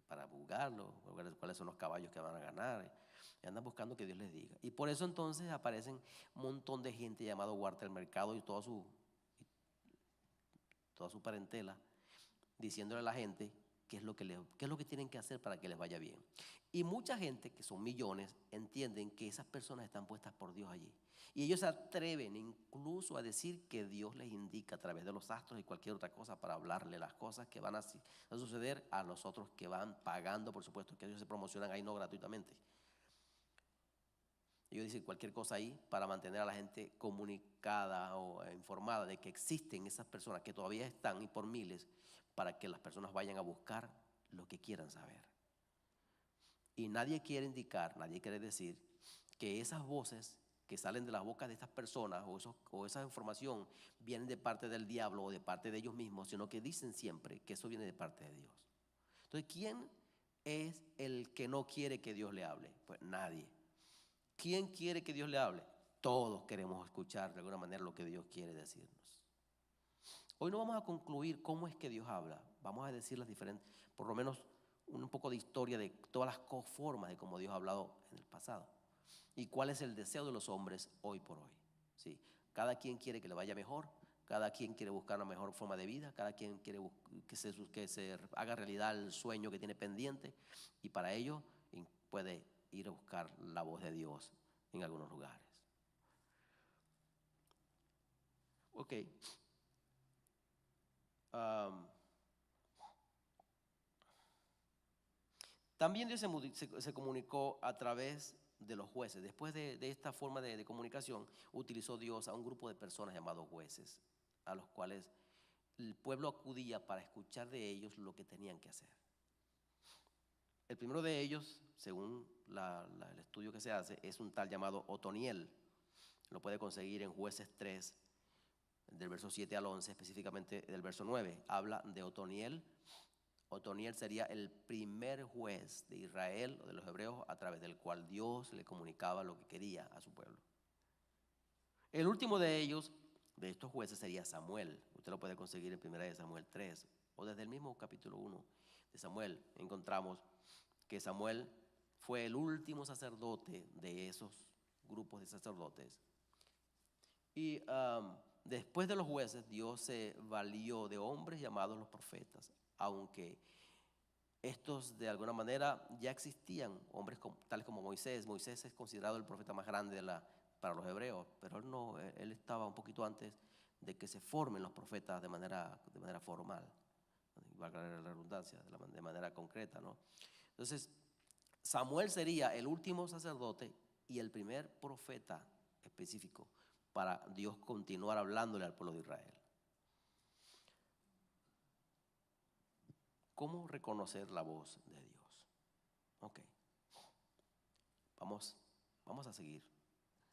para jugarlo, cuáles son los caballos que van a ganar. Y andan buscando que Dios les diga. Y por eso entonces aparecen un montón de gente llamado Walter Mercado y toda su parentela, diciéndole a la gente qué es lo que tienen que hacer para que les vaya bien. Y mucha gente, que son millones, entienden que esas personas están puestas por Dios allí. Y ellos se atreven incluso a decir que Dios les indica a través de los astros y cualquier otra cosa para hablarle las cosas que van a suceder a los otros que van pagando, por supuesto, que ellos se promocionan ahí no gratuitamente. Ellos dicen cualquier cosa ahí para mantener a la gente comunicada o informada de que existen esas personas que todavía están, y por miles, para que las personas vayan a buscar lo que quieran saber. Y nadie quiere indicar, nadie quiere decir que esas voces que salen de las bocas de estas personas o esa información vienen de parte del diablo o de parte de ellos mismos, sino que dicen siempre que eso viene de parte de Dios. Entonces, ¿quién es el que no quiere que Dios le hable? Pues nadie. ¿Quién quiere que Dios le hable? Todos queremos escuchar de alguna manera lo que Dios quiere decirnos. Hoy no vamos a concluir cómo es que Dios habla. Vamos a decir las diferentes, por lo menos un poco de historia de todas las formas de cómo Dios ha hablado en el pasado. Y cuál es el deseo de los hombres hoy por hoy. ¿Sí? Cada quien quiere que le vaya mejor, cada quien quiere buscar una mejor forma de vida, cada quien quiere que se haga realidad el sueño que tiene pendiente, y para ello puede ir a buscar la voz de Dios en algunos lugares. Ok. También Dios se comunicó a través de los jueces. Después de esta forma de comunicación, utilizó Dios a un grupo de personas llamados jueces, a los cuales el pueblo acudía para escuchar de ellos lo que tenían que hacer. El primero de ellos, según el estudio que se hace, es un tal llamado Otoniel. Lo puede conseguir en Jueces 3, del verso 7 al 11, específicamente del verso 9. Habla de Otoniel. Otoniel sería el primer juez de Israel o de los hebreos a través del cual Dios le comunicaba lo que quería a su pueblo. El último de ellos, de estos jueces, sería Samuel. Usted lo puede conseguir en 1 Samuel 3 o desde el mismo capítulo 1 de Samuel. Encontramos que Samuel fue el último sacerdote de esos grupos de sacerdotes. Y después de los jueces, Dios se valió de hombres llamados los profetas, aunque estos de alguna manera ya existían, hombres tales como Moisés. Moisés es considerado el profeta más grande para los hebreos, pero él estaba un poquito antes de que se formen los profetas de manera formal, valga la redundancia, de manera concreta, ¿no? Entonces, Samuel sería el último sacerdote y el primer profeta específico para Dios continuar hablándole al pueblo de Israel. ¿Cómo reconocer la voz de Dios? Ok. Vamos a seguir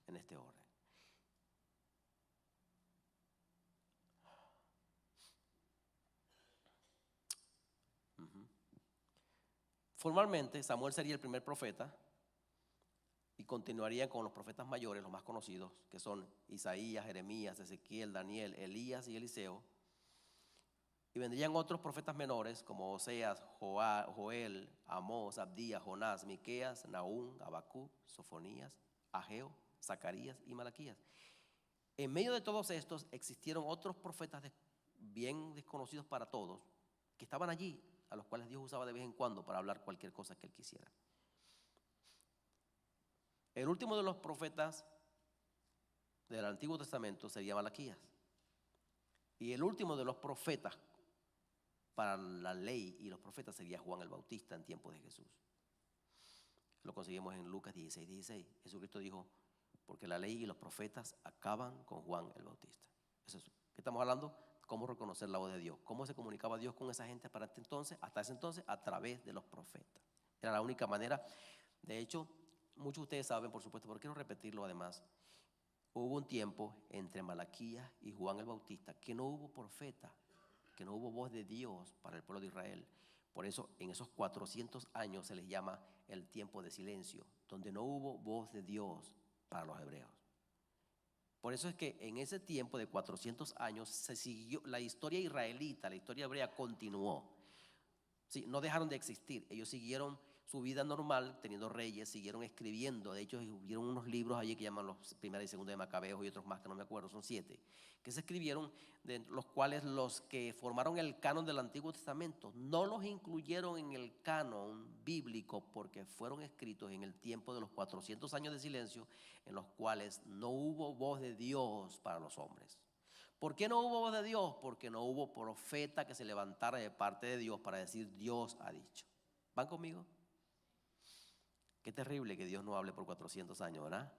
en este orden. Formalmente, Samuel sería el primer profeta y continuaría con los profetas mayores, los más conocidos, que son Isaías, Jeremías, Ezequiel, Daniel, Elías y Eliseo. Y vendrían otros profetas menores como Oseas, Joel, Amós, Abdías, Jonás, Miqueas, Nahum, Habacuc, Sofonías, Ageo, Zacarías y Malaquías. En medio de todos estos existieron otros profetas bien desconocidos para todos que estaban allí, a los cuales Dios usaba de vez en cuando para hablar cualquier cosa que Él quisiera. El último de los profetas del Antiguo Testamento sería Malaquías. Y el último de los profetas para la ley y los profetas sería Juan el Bautista en tiempos de Jesús. Lo conseguimos en Lucas 16:16. Jesucristo dijo, porque la ley y los profetas acaban con Juan el Bautista. Eso es. ¿Qué estamos hablando? Cómo reconocer la voz de Dios. Cómo se comunicaba Dios con esa gente hasta ese entonces, a través de los profetas. Era la única manera. De hecho, muchos de ustedes saben, por supuesto, pero quiero repetirlo además. Hubo un tiempo entre Malaquías y Juan el Bautista que no hubo profeta, que no hubo voz de Dios para el pueblo de Israel. Por eso en esos 400 años se les llama el tiempo de silencio, donde no hubo voz de Dios para los hebreos. Por eso es que en ese tiempo de 400 años se siguió la historia israelita, la historia hebrea continuó. Sí, no dejaron de existir, ellos siguieron su vida normal, teniendo reyes, siguieron escribiendo. De hecho, hubieron unos libros allí que llaman los Primera y Segunda de Macabeos y otros más que no me acuerdo, son 7, que se escribieron, de los cuales los que formaron el canon del Antiguo Testamento no los incluyeron en el canon bíblico porque fueron escritos en el tiempo de los 400 años de silencio, en los cuales no hubo voz de Dios para los hombres. ¿Por qué no hubo voz de Dios? Porque no hubo profeta que se levantara de parte de Dios para decir Dios ha dicho. ¿Van conmigo? Qué terrible que Dios no hable por 400 años, ¿verdad?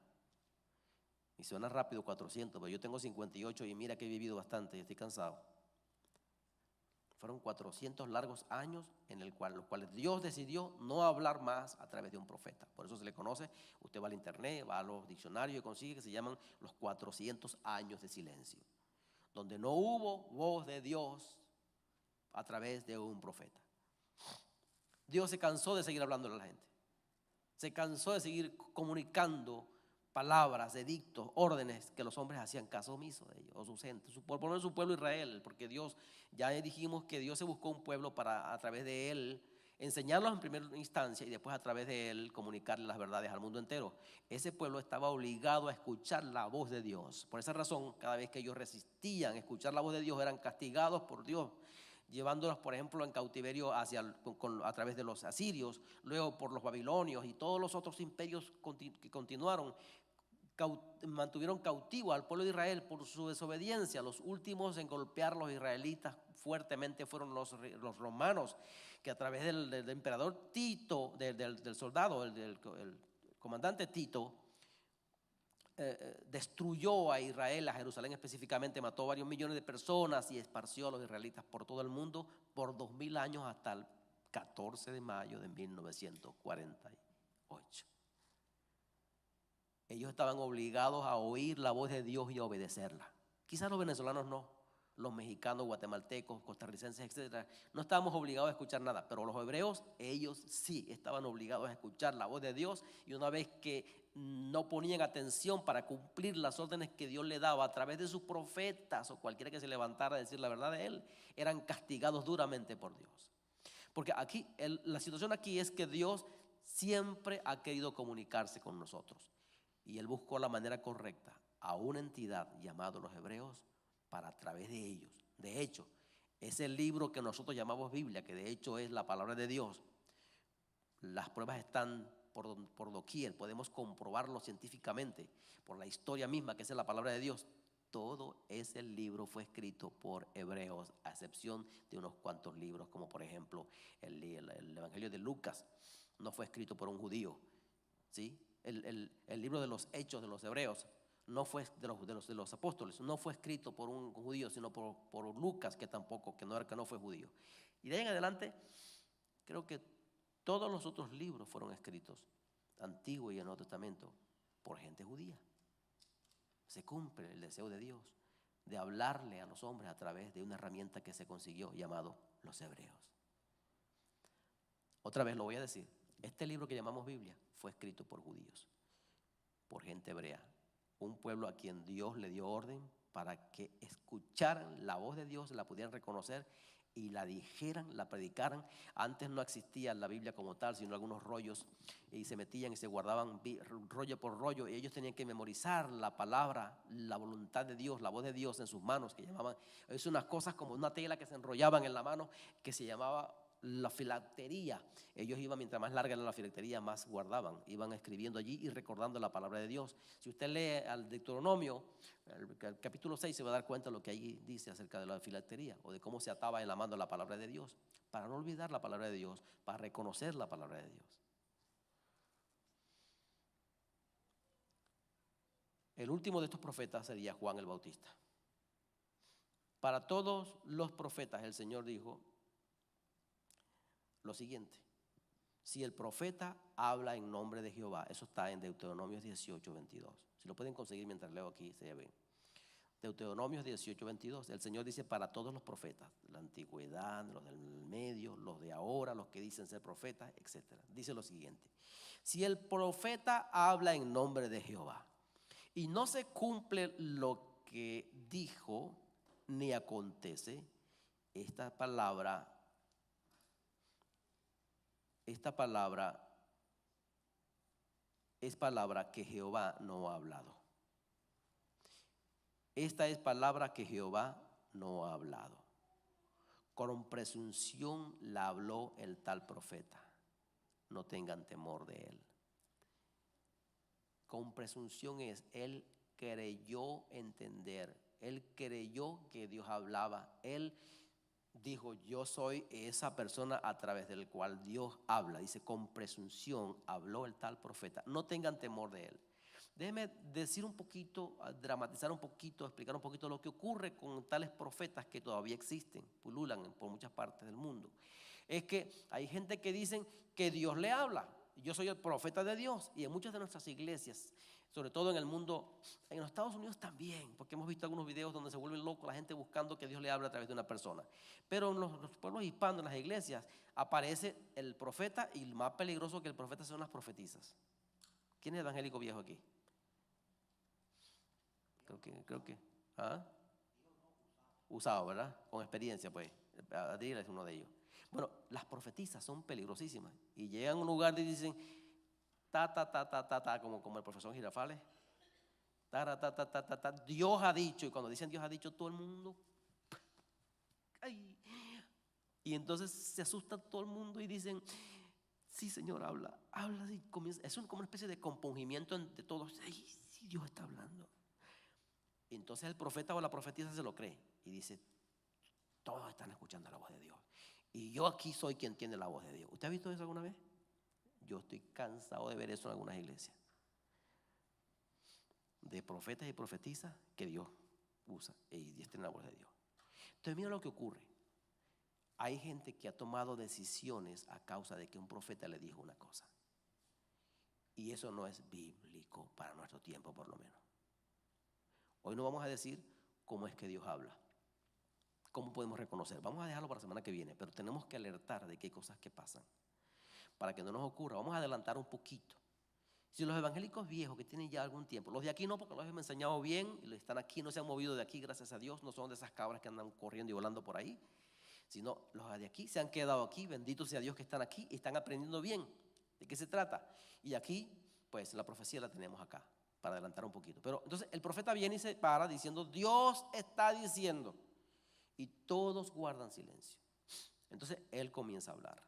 Y suena rápido 400, pero yo tengo 58 y mira que he vivido bastante y estoy cansado. Fueron 400 largos años en los cuales Dios decidió no hablar más a través de un profeta. Por eso se le conoce, usted va al internet, va a los diccionarios y consigue que se llaman los 400 años de silencio, donde no hubo voz de Dios a través de un profeta. Dios se cansó de seguir hablando a la gente. Se cansó de seguir comunicando palabras, edictos, órdenes que los hombres hacían caso omiso de ellos, o sus gentes, por poner su pueblo Israel, porque Dios, ya dijimos que Dios se buscó un pueblo para a través de él enseñarlos en primera instancia y después a través de él comunicarle las verdades al mundo entero. Ese pueblo estaba obligado a escuchar la voz de Dios. Por esa razón, cada vez que ellos resistían a escuchar la voz de Dios, eran castigados por Dios, llevándolos, por ejemplo, en cautiverio a través de los asirios, luego por los babilonios y todos los otros imperios que continuaron. mantuvieron cautivo al pueblo de Israel por su desobediencia. Los últimos en golpear a los israelitas fuertemente fueron los romanos, que a través del emperador Tito, del soldado, el comandante Tito, destruyó a Israel, a Jerusalén específicamente, mató varios millones de personas y esparció a los israelitas por todo el mundo por 2000 años hasta el 14 de mayo de 1948. Ellos estaban obligados a oír la voz de Dios y a obedecerla. Quizás los venezolanos no, los mexicanos, guatemaltecos, costarricenses, etcétera, no estábamos obligados a escuchar nada, pero los hebreos, ellos sí estaban obligados a escuchar la voz de Dios, y una vez que no ponían atención para cumplir las órdenes que Dios le daba a través de sus profetas o cualquiera que se levantara a decir la verdad de él, eran castigados duramente por Dios. Porque aquí, la situación aquí es que Dios siempre ha querido comunicarse con nosotros, y Él buscó la manera correcta a una entidad llamada los hebreos para a través de ellos. De hecho, ese libro que nosotros llamamos Biblia, que de hecho es la palabra de Dios, las pruebas están por doquier, podemos comprobarlo científicamente, por la historia misma que es la palabra de Dios. Todo ese libro fue escrito por hebreos, a excepción de unos cuantos libros, como por ejemplo el Evangelio de Lucas, no fue escrito por un judío, ¿sí? El libro de los Hechos de los Hebreos no fue de los apóstoles, no fue escrito por un judío, sino por Lucas, que no fue judío. Y de ahí en adelante, creo que todos los otros libros fueron escritos, Antiguo y el Nuevo Testamento, por gente judía. Se cumple el deseo de Dios de hablarle a los hombres a través de una herramienta que se consiguió llamado los hebreos. Otra vez lo voy a decir, este libro que llamamos Biblia fue escrito por judíos, por gente hebrea, un pueblo a quien Dios le dio orden para que escucharan la voz de Dios, la pudieran reconocer y la dijeran, la predicaran. Antes no existía la Biblia como tal, sino algunos rollos, y se metían y se guardaban rollo por rollo, y ellos tenían que memorizar la palabra, la voluntad de Dios, la voz de Dios en sus manos, que llamaban, es unas cosas como una tela que se enrollaban en la mano, que se llamaba la filactería. Ellos iban, mientras más larga era la filactería, más guardaban, iban escribiendo allí y recordando la palabra de Dios. Si usted lee al Deuteronomio, el capítulo 6, se va a dar cuenta de lo que ahí dice acerca de la filactería, o de cómo se ataba en la mano la palabra de Dios, para no olvidar la palabra de Dios, para reconocer la palabra de Dios. El último de estos profetas sería Juan el Bautista. Para todos los profetas el Señor dijo lo siguiente: si el profeta habla en nombre de Jehová, eso está en Deuteronomios 18:22. Si lo pueden conseguir mientras leo aquí, se ve. Deuteronomios 18:22. El Señor dice para todos los profetas, de la antigüedad, los del medio, los de ahora, los que dicen ser profetas, etc. Dice lo siguiente: si el profeta habla en nombre de Jehová y no se cumple lo que dijo, ni acontece, esta palabra es palabra que Jehová no ha hablado. Esta es palabra que Jehová no ha hablado. Con presunción la habló el tal profeta. No tengan temor de él. Con presunción es, él creyó entender, él creyó que Dios hablaba, él dijo, yo soy esa persona a través del cual Dios habla. Dice, con presunción habló el tal profeta. No tengan temor de él. Déjeme decir un poquito, dramatizar un poquito, explicar un poquito lo que ocurre con tales profetas que todavía existen, pululan por muchas partes del mundo. Es que hay gente que dicen que Dios le habla. Yo soy el profeta de Dios, y en muchas de nuestras iglesias, sobre todo en el mundo, en los Estados Unidos también, porque hemos visto algunos videos donde se vuelven locos la gente buscando que Dios le hable a través de una persona. Pero en los pueblos hispanos, en las iglesias, aparece el profeta, y lo más peligroso que el profeta son las profetizas. ¿Quién es evangélico viejo aquí? Creo que. ¿Ah? Usado, ¿verdad? Con experiencia, pues. Adriel es uno de ellos. Bueno, las profetizas son peligrosísimas y llegan a un lugar y dicen como el profesor Girafales, Dios ha dicho, y cuando dicen Dios ha dicho, todo el mundo, ay, y entonces se asusta todo el mundo y dicen, sí Señor, habla, y comienza, es como una especie de compungimiento entre todos, ay, sí, Dios está hablando. Entonces el profeta o la profetisa se lo cree y dice, todos están escuchando la voz de Dios. Y yo aquí soy quien tiene la voz de Dios. ¿Usted ha visto eso alguna vez? Yo estoy cansado de ver eso en algunas iglesias. De profetas y profetisas que Dios usa y Dios tiene la voz de Dios. Entonces mira lo que ocurre. Hay gente que ha tomado decisiones a causa de que un profeta le dijo una cosa. Y eso no es bíblico para nuestro tiempo, por lo menos. Hoy no vamos a decir cómo es que Dios habla. ¿Cómo podemos reconocer? Vamos a dejarlo para la semana que viene, pero tenemos que alertar de que hay cosas que pasan. Para que no nos ocurra, vamos a adelantar un poquito. Si los evangélicos viejos que tienen ya algún tiempo, los de aquí no, porque los hemos enseñado bien, y están aquí, no se han movido de aquí, gracias a Dios, no son de esas cabras que andan corriendo y volando por ahí, sino los de aquí se han quedado aquí, bendito sea Dios que están aquí y están aprendiendo bien de qué se trata. Y aquí, pues la profecía la tenemos acá, para adelantar un poquito. Pero entonces el profeta viene y se para diciendo, Dios está diciendo, y todos guardan silencio. Entonces él comienza a hablar.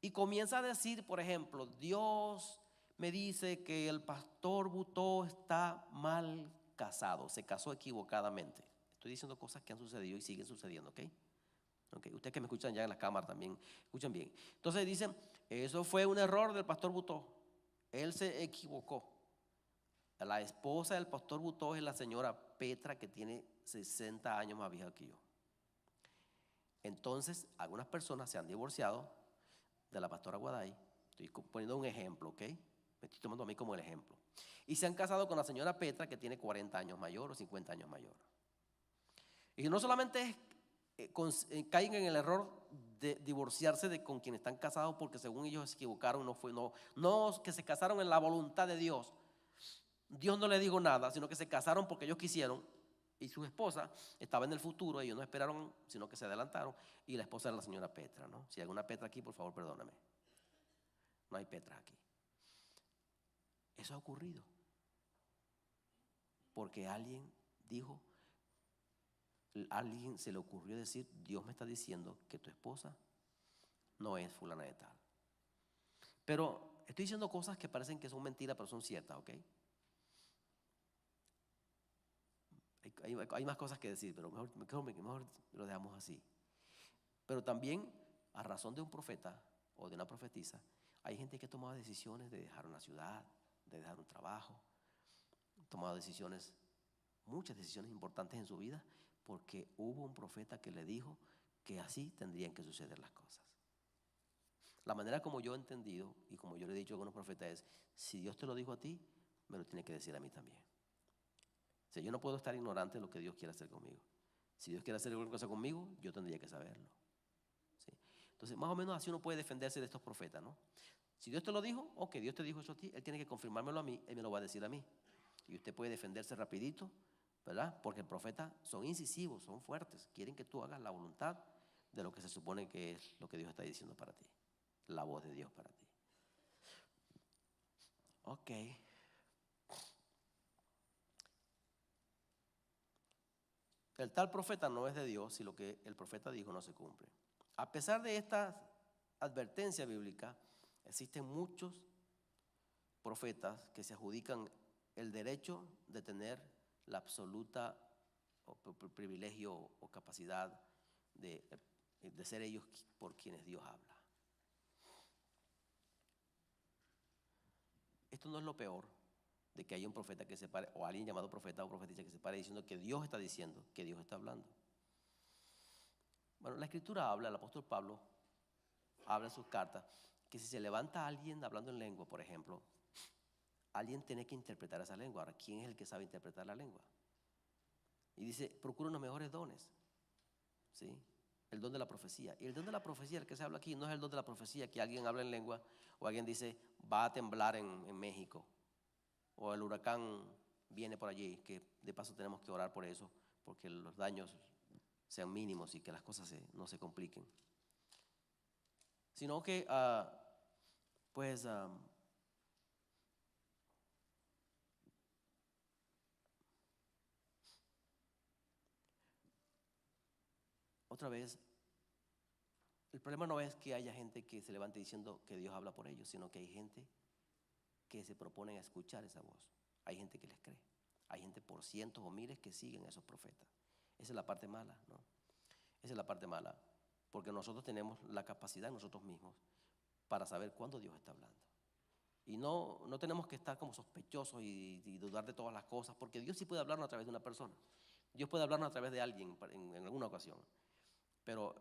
Y comienza a decir, por ejemplo, Dios me dice que el pastor Butó está mal casado, se casó equivocadamente. Estoy diciendo cosas que han sucedido y siguen sucediendo, ¿ok? Ustedes que me escuchan ya en la cámara también, escuchan bien. Entonces dicen, eso fue un error del pastor Butó, él se equivocó. La esposa del pastor Butó es la señora Petra, que tiene 60 años más vieja que yo. Entonces, algunas personas se han divorciado de la pastora Guaday. Estoy poniendo un ejemplo, ¿ok? Me estoy tomando a mí como el ejemplo. Y se han casado con la señora Petra, que tiene 40 años mayor o 50 años mayor. Y no solamente caen en el error de divorciarse con quienes están casados porque según ellos se equivocaron, no que se casaron en la voluntad de Dios. Dios no le dijo nada, sino que se casaron porque ellos quisieron. Y su esposa estaba en el futuro, ellos no esperaron, sino que se adelantaron. Y la esposa era la señora Petra, ¿no? Si hay alguna Petra aquí, por favor, perdóname. No hay Petras aquí. Eso ha ocurrido. Porque alguien se le ocurrió decir, Dios me está diciendo que tu esposa no es fulana de tal. Pero estoy diciendo cosas que parecen que son mentiras, pero son ciertas, ¿ok? Hay más cosas que decir, pero mejor lo dejamos así. Pero también, a razón de un profeta o de una profetisa, hay gente que ha tomado decisiones de dejar una ciudad, de dejar un trabajo, tomado decisiones, muchas decisiones importantes en su vida, porque hubo un profeta que le dijo que así tendrían que suceder las cosas. La manera como yo he entendido y como yo le he dicho a algunos profetas es, si Dios te lo dijo a ti, me lo tiene que decir a mí también. O sea, yo no puedo estar ignorante de lo que Dios quiere hacer conmigo. Si Dios quiere hacer alguna cosa conmigo, yo tendría que saberlo. ¿Sí? Entonces, más o menos así uno puede defenderse de estos profetas, ¿no? Si Dios te lo dijo, ok, Dios te dijo eso a ti, Él tiene que confirmármelo a mí, Él me lo va a decir a mí. Y usted puede defenderse rapidito, ¿verdad? Porque el profeta son incisivos, son fuertes, quieren que tú hagas la voluntad de lo que se supone que es lo que Dios está diciendo para ti, la voz de Dios para ti. Ok. El tal profeta no es de Dios si lo que el profeta dijo no se cumple. A pesar de esta advertencia bíblica, existen muchos profetas que se adjudican el derecho de tener la absoluta privilegio o capacidad de ser ellos por quienes Dios habla. Esto no es lo peor de que haya un profeta que se pare, o alguien llamado profeta o profetisa que se pare diciendo que Dios está diciendo, que Dios está hablando. Bueno, la escritura habla, el apóstol Pablo habla en sus cartas, que si se levanta alguien hablando en lengua, por ejemplo, alguien tiene que interpretar esa lengua. Ahora, ¿quién es el que sabe interpretar la lengua? Y dice, procura los mejores dones, ¿sí? El don de la profecía. Y el don de la profecía, el que se habla aquí, no es el don de la profecía que alguien habla en lengua o alguien dice, va a temblar en México. O el huracán viene por allí, que de paso tenemos que orar por eso, porque los daños sean mínimos y que las cosas no se compliquen. Sino que, otra vez, el problema no es que haya gente que se levante diciendo que Dios habla por ellos, sino que hay gente que se proponen a escuchar esa voz. hay gente que les cree. Hay gente por cientos o miles que siguen a esos profetas. Esa es la parte mala, ¿no? Esa es la parte mala, porque nosotros tenemos la capacidad nosotros mismos para saber cuándo Dios está hablando. Y no tenemos que estar como sospechosos y dudar de todas las cosas, porque Dios sí puede hablarnos a través de una persona. Dios puede hablarnos a través de alguien en alguna ocasión. Pero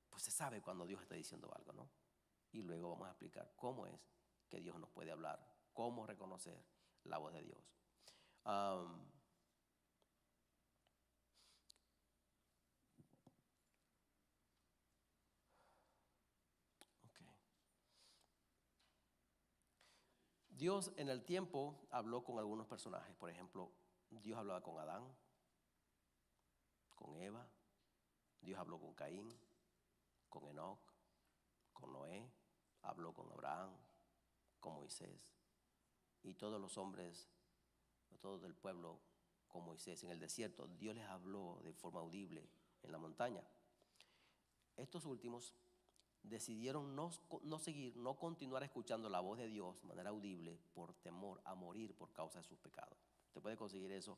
pues se sabe cuando Dios está diciendo algo, ¿no? Y luego vamos a explicar cómo es que Dios nos puede hablar, cómo reconocer la voz de Dios. Dios en el tiempo habló con algunos personajes. Por ejemplo, Dios hablaba con Adán, con Eva. Dios habló con Caín, con Enoc, con Noé. Habló con Abraham, con Moisés. Y todos los hombres, todos del pueblo con Moisés en el desierto. Dios les habló de forma audible en la montaña. Estos últimos decidieron no seguir, no continuar escuchando la voz de Dios de manera audible por temor a morir por causa de sus pecados. Usted puede conseguir eso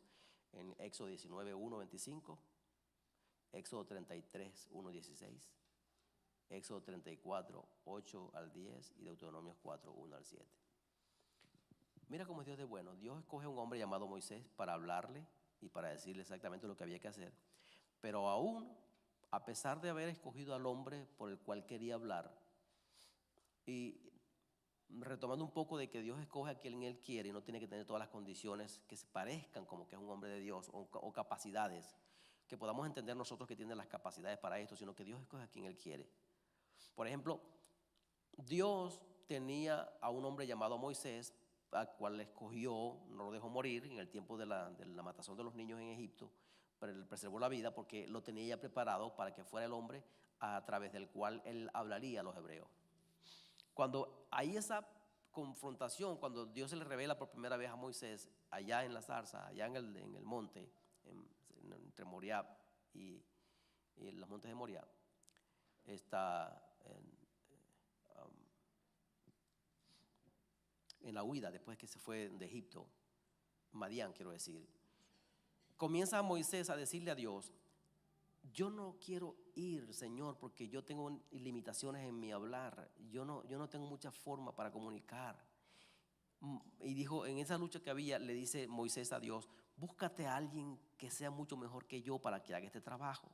en Éxodo 19, 1, 25, Éxodo 33, 1, 16, Éxodo 34, 8 al 10 y Deuteronomio 4, 1 al 7. Mira cómo es Dios de bueno. Dios escoge a un hombre llamado Moisés para hablarle y para decirle exactamente lo que había que hacer. Pero aún, a pesar de haber escogido al hombre por el cual quería hablar, y retomando un poco de que Dios escoge a quien Él quiere y no tiene que tener todas las condiciones que se parezcan como que es un hombre de Dios o capacidades, que podamos entender nosotros que tiene las capacidades para esto, sino que Dios escoge a quien Él quiere. Por ejemplo, Dios tenía a un hombre llamado Moisés, al cual le escogió, no lo dejó morir en el tiempo de la matazón de los niños en Egipto, pero él preservó la vida porque lo tenía ya preparado para que fuera el hombre a través del cual él hablaría a los hebreos. Cuando hay esa confrontación, cuando Dios se le revela por primera vez a Moisés, allá en la zarza, allá en el monte, entre Moriah y los montes de Moriah, está en la huida después que se fue de Egipto, Madián quiero decir, comienza Moisés a decirle a Dios: yo no quiero ir, Señor, porque yo tengo limitaciones en mi hablar, yo no tengo mucha forma para comunicar. Y dijo, en esa lucha que había, le dice Moisés a Dios: búscate a alguien que sea mucho mejor que yo para que haga este trabajo.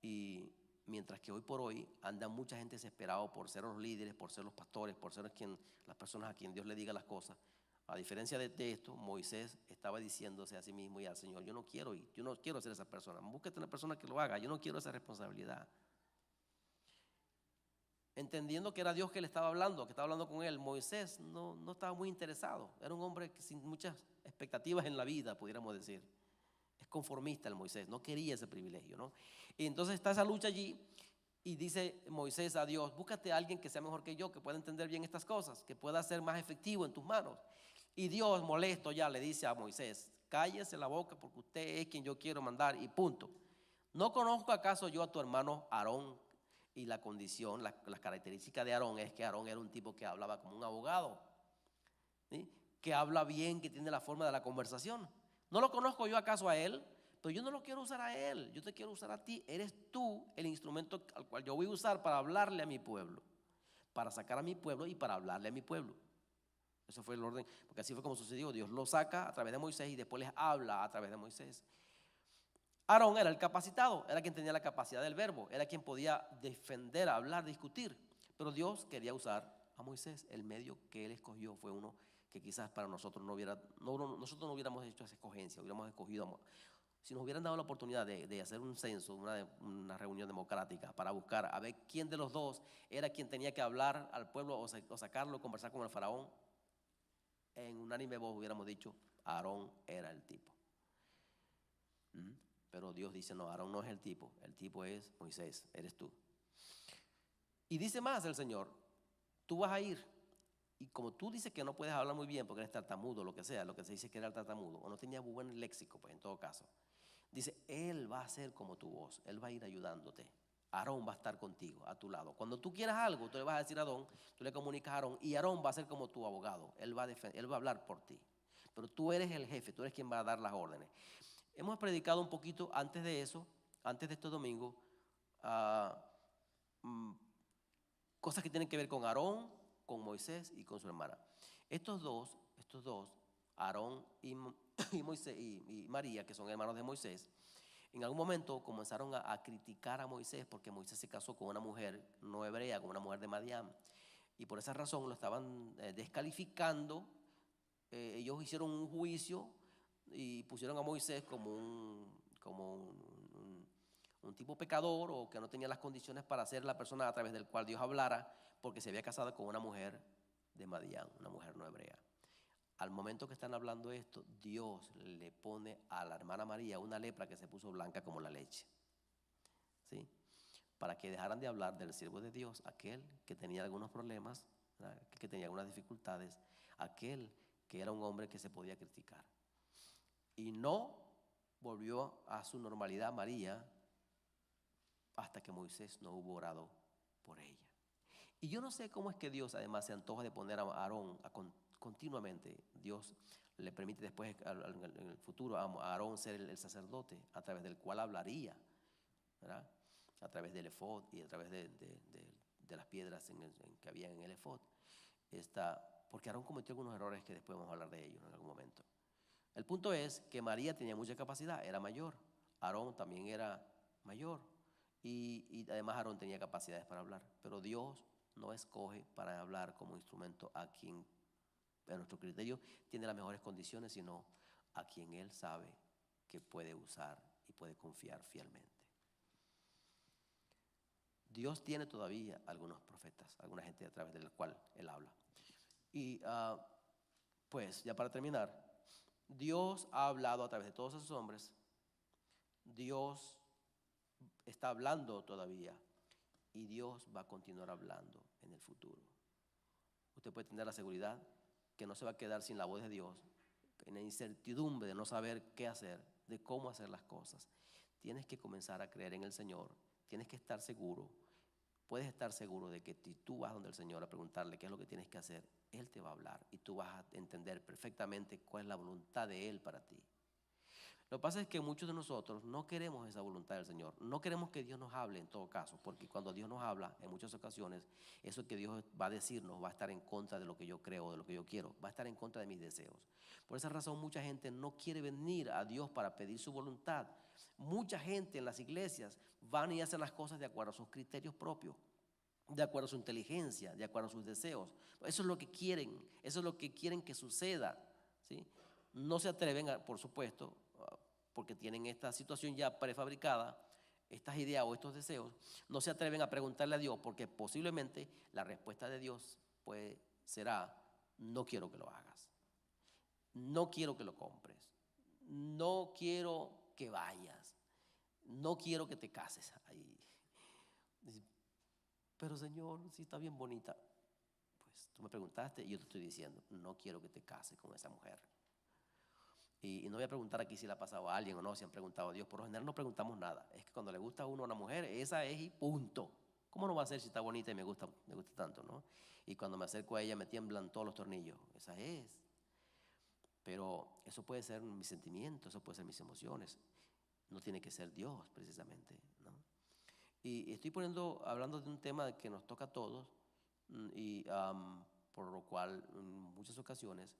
Y mientras que hoy por hoy anda mucha gente desesperada por ser los líderes, por ser los pastores, por ser las personas a quien Dios le diga las cosas. A diferencia de esto, Moisés estaba diciéndose a sí mismo y al Señor: yo no quiero ir, yo no quiero ser esa persona, búsquete una persona que lo haga, yo no quiero esa responsabilidad. Entendiendo que era Dios que le estaba hablando, que estaba hablando con él, Moisés no estaba muy interesado. Era un hombre sin muchas expectativas en la vida, pudiéramos decir. Es conformista el Moisés, no quería ese privilegio, ¿no? Y entonces está esa lucha allí y dice Moisés a Dios: búscate a alguien que sea mejor que yo, que pueda entender bien estas cosas, que pueda ser más efectivo en tus manos. Y Dios, molesto ya, le dice a Moisés: cállese la boca porque usted es quien yo quiero mandar y punto. ¿No conozco acaso yo a tu hermano Aarón? Y la condición, las características de Aarón es que Aarón era un tipo que hablaba como un abogado, ¿sí? Que habla bien, que tiene la forma de la conversación. ¿No lo conozco yo acaso a él? Pero yo no lo quiero usar a él, yo te quiero usar a ti. Eres tú el instrumento al cual yo voy a usar para hablarle a mi pueblo, para sacar a mi pueblo y para hablarle a mi pueblo. Eso fue el orden, porque así fue como sucedió. Dios lo saca a través de Moisés y después les habla a través de Moisés. Aarón era el capacitado, era quien tenía la capacidad del verbo, era quien podía defender, hablar, discutir. Pero Dios quería usar a Moisés. El medio que él escogió fue uno que quizás para nosotros nosotros no hubiéramos hecho esa escogencia, hubiéramos escogido, si nos hubieran dado la oportunidad de hacer un censo, una reunión democrática para buscar a ver quién de los dos era quien tenía que hablar al pueblo o sacarlo, conversar con el faraón, en unánime voz hubiéramos dicho: Aarón era el tipo. Pero Dios dice: no, Aarón no es el tipo es Moisés, eres tú. Y dice más el Señor: tú vas a ir, y como tú dices que no puedes hablar muy bien porque eres tartamudo, lo que sea, lo que se dice que era el tartamudo, o no tenía muy buen léxico, pues en todo caso, dice: Él va a ser como tu voz, Él va a ir ayudándote Aarón va a estar contigo, a tu lado. Cuando tú quieras algo, tú le vas a decir a Aarón, tú le comunicas a Aarón y Aarón va a ser como tu abogado. Él va a hablar por ti. Pero tú eres el jefe, tú eres quien va a dar las órdenes. Hemos predicado un poquito antes de eso, antes de este domingo, cosas que tienen que ver con Aarón, con Moisés y con su hermana. Estos dos, Aarón y Moisés y María, que son hermanos de Moisés, en algún momento comenzaron a criticar a Moisés porque Moisés se casó con una mujer no hebrea, con una mujer de Madián. Y por esa razón lo estaban descalificando. Ellos hicieron un juicio y pusieron a Moisés como un tipo pecador, o que no tenía las condiciones para ser la persona a través del cual Dios hablara, porque se había casado con una mujer de Madián, una mujer no hebrea. Al momento que están hablando esto, Dios le pone a la hermana María una lepra que se puso blanca como la leche, ¿sí? Para que dejaran de hablar del siervo de Dios, aquel que tenía algunos problemas, ¿verdad?, que tenía algunas dificultades, aquel que era un hombre que se podía criticar. Y no volvió a su normalidad María hasta que Moisés no hubo orado por ella. Y yo no sé cómo es que Dios además se antoja de poner a Aarón continuamente. Dios le permite después en el futuro a Aarón ser el sacerdote a través del cual hablaría, ¿verdad?, a través del efod y a través de las piedras que había en el efod. Porque Aarón cometió algunos errores que después vamos a hablar de ellos en algún momento. El punto es que María tenía mucha capacidad, era mayor. Aarón también era mayor. Y además Aarón tenía capacidades para hablar. Pero Dios no escoge para hablar como instrumento a quien, a nuestro criterio, tiene las mejores condiciones, sino a quien Él sabe que puede usar y puede confiar fielmente. Dios tiene todavía algunos profetas, alguna gente a través de la cual Él habla. Y pues ya para terminar, Dios ha hablado a través de todos esos hombres. Dios está hablando todavía y Dios va a continuar hablando en el futuro. Usted puede tener la seguridad que no se va a quedar sin la voz de Dios, en la incertidumbre de no saber qué hacer, de cómo hacer las cosas. Tienes que comenzar a creer en el Señor, tienes que estar seguro. Puedes estar seguro de que si tú vas donde el Señor a preguntarle qué es lo que tienes que hacer, Él te va a hablar y tú vas a entender perfectamente cuál es la voluntad de Él para ti. Lo que pasa es que muchos de nosotros no queremos esa voluntad del Señor. No queremos que Dios nos hable en todo caso, porque cuando Dios nos habla, en muchas ocasiones, eso que Dios va a decirnos va a estar en contra de lo que yo creo, de lo que yo quiero, va a estar en contra de mis deseos. Por esa razón mucha gente no quiere venir a Dios para pedir su voluntad. Mucha gente en las iglesias van y hacen las cosas de acuerdo a sus criterios propios, de acuerdo a su inteligencia, de acuerdo a sus deseos. Eso es lo que quieren, eso es lo que quieren que suceda, ¿sí? No se atreven, por supuesto, porque tienen esta situación ya prefabricada, estas ideas o estos deseos, no se atreven a preguntarle a Dios, porque posiblemente la respuesta de Dios será: no quiero que lo hagas, no quiero que lo compres, no quiero que vayas, no quiero que te cases ahí. Pero Señor, si está bien bonita, pues tú me preguntaste y yo te estoy diciendo, no quiero que te cases con esa mujer. Y no voy a preguntar aquí si le ha pasado a alguien o no, si han preguntado a Dios. Por lo general no preguntamos nada. Es que cuando le gusta a uno a una mujer, esa es y punto. ¿Cómo no va a ser si está bonita y me gusta tanto, no? Y cuando me acerco a ella me tiemblan todos los tornillos. Esa es. Pero eso puede ser mis sentimientos, eso puede ser mis emociones. No tiene que ser Dios precisamente, ¿no? Y estoy hablando de un tema que nos toca a todos, y por lo cual en muchas ocasiones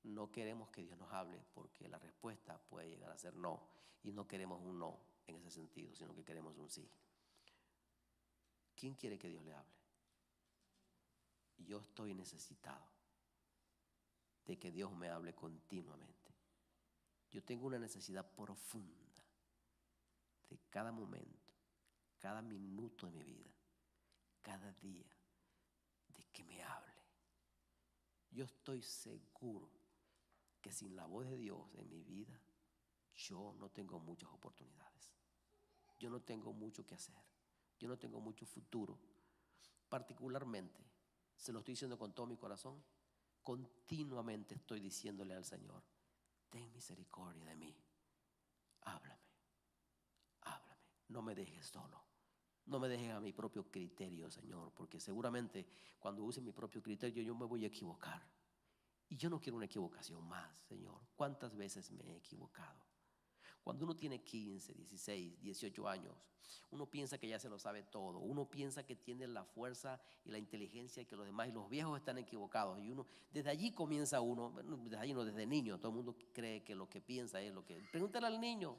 no queremos que Dios nos hable, porque la respuesta puede llegar a ser no, y no queremos un no en ese sentido, sino que queremos un sí. ¿Quién quiere que Dios le hable? Yo estoy necesitado de que Dios me hable continuamente. Yo tengo una necesidad profunda de cada momento, cada minuto de mi vida, cada día, de que me hable. Yo estoy seguro que sin la voz de Dios en mi vida, yo no tengo muchas oportunidades. Yo no tengo mucho que hacer. Yo no tengo mucho futuro. Particularmente, se lo estoy diciendo con todo mi corazón, continuamente estoy diciéndole al Señor: ten misericordia de mí. Háblame, háblame. No me dejes solo. No me dejes a mi propio criterio, Señor, porque seguramente cuando use mi propio criterio yo me voy a equivocar. Y yo no quiero una equivocación más, Señor. ¿Cuántas veces me he equivocado? Cuando uno tiene 15, 16, 18 años, uno piensa que ya se lo sabe todo. Uno piensa que tiene la fuerza y la inteligencia que los demás, y los viejos están equivocados. Y uno, desde allí comienza uno, bueno, desde allí no, desde niño, todo el mundo cree que lo que piensa es lo que... Pregúntale al niño,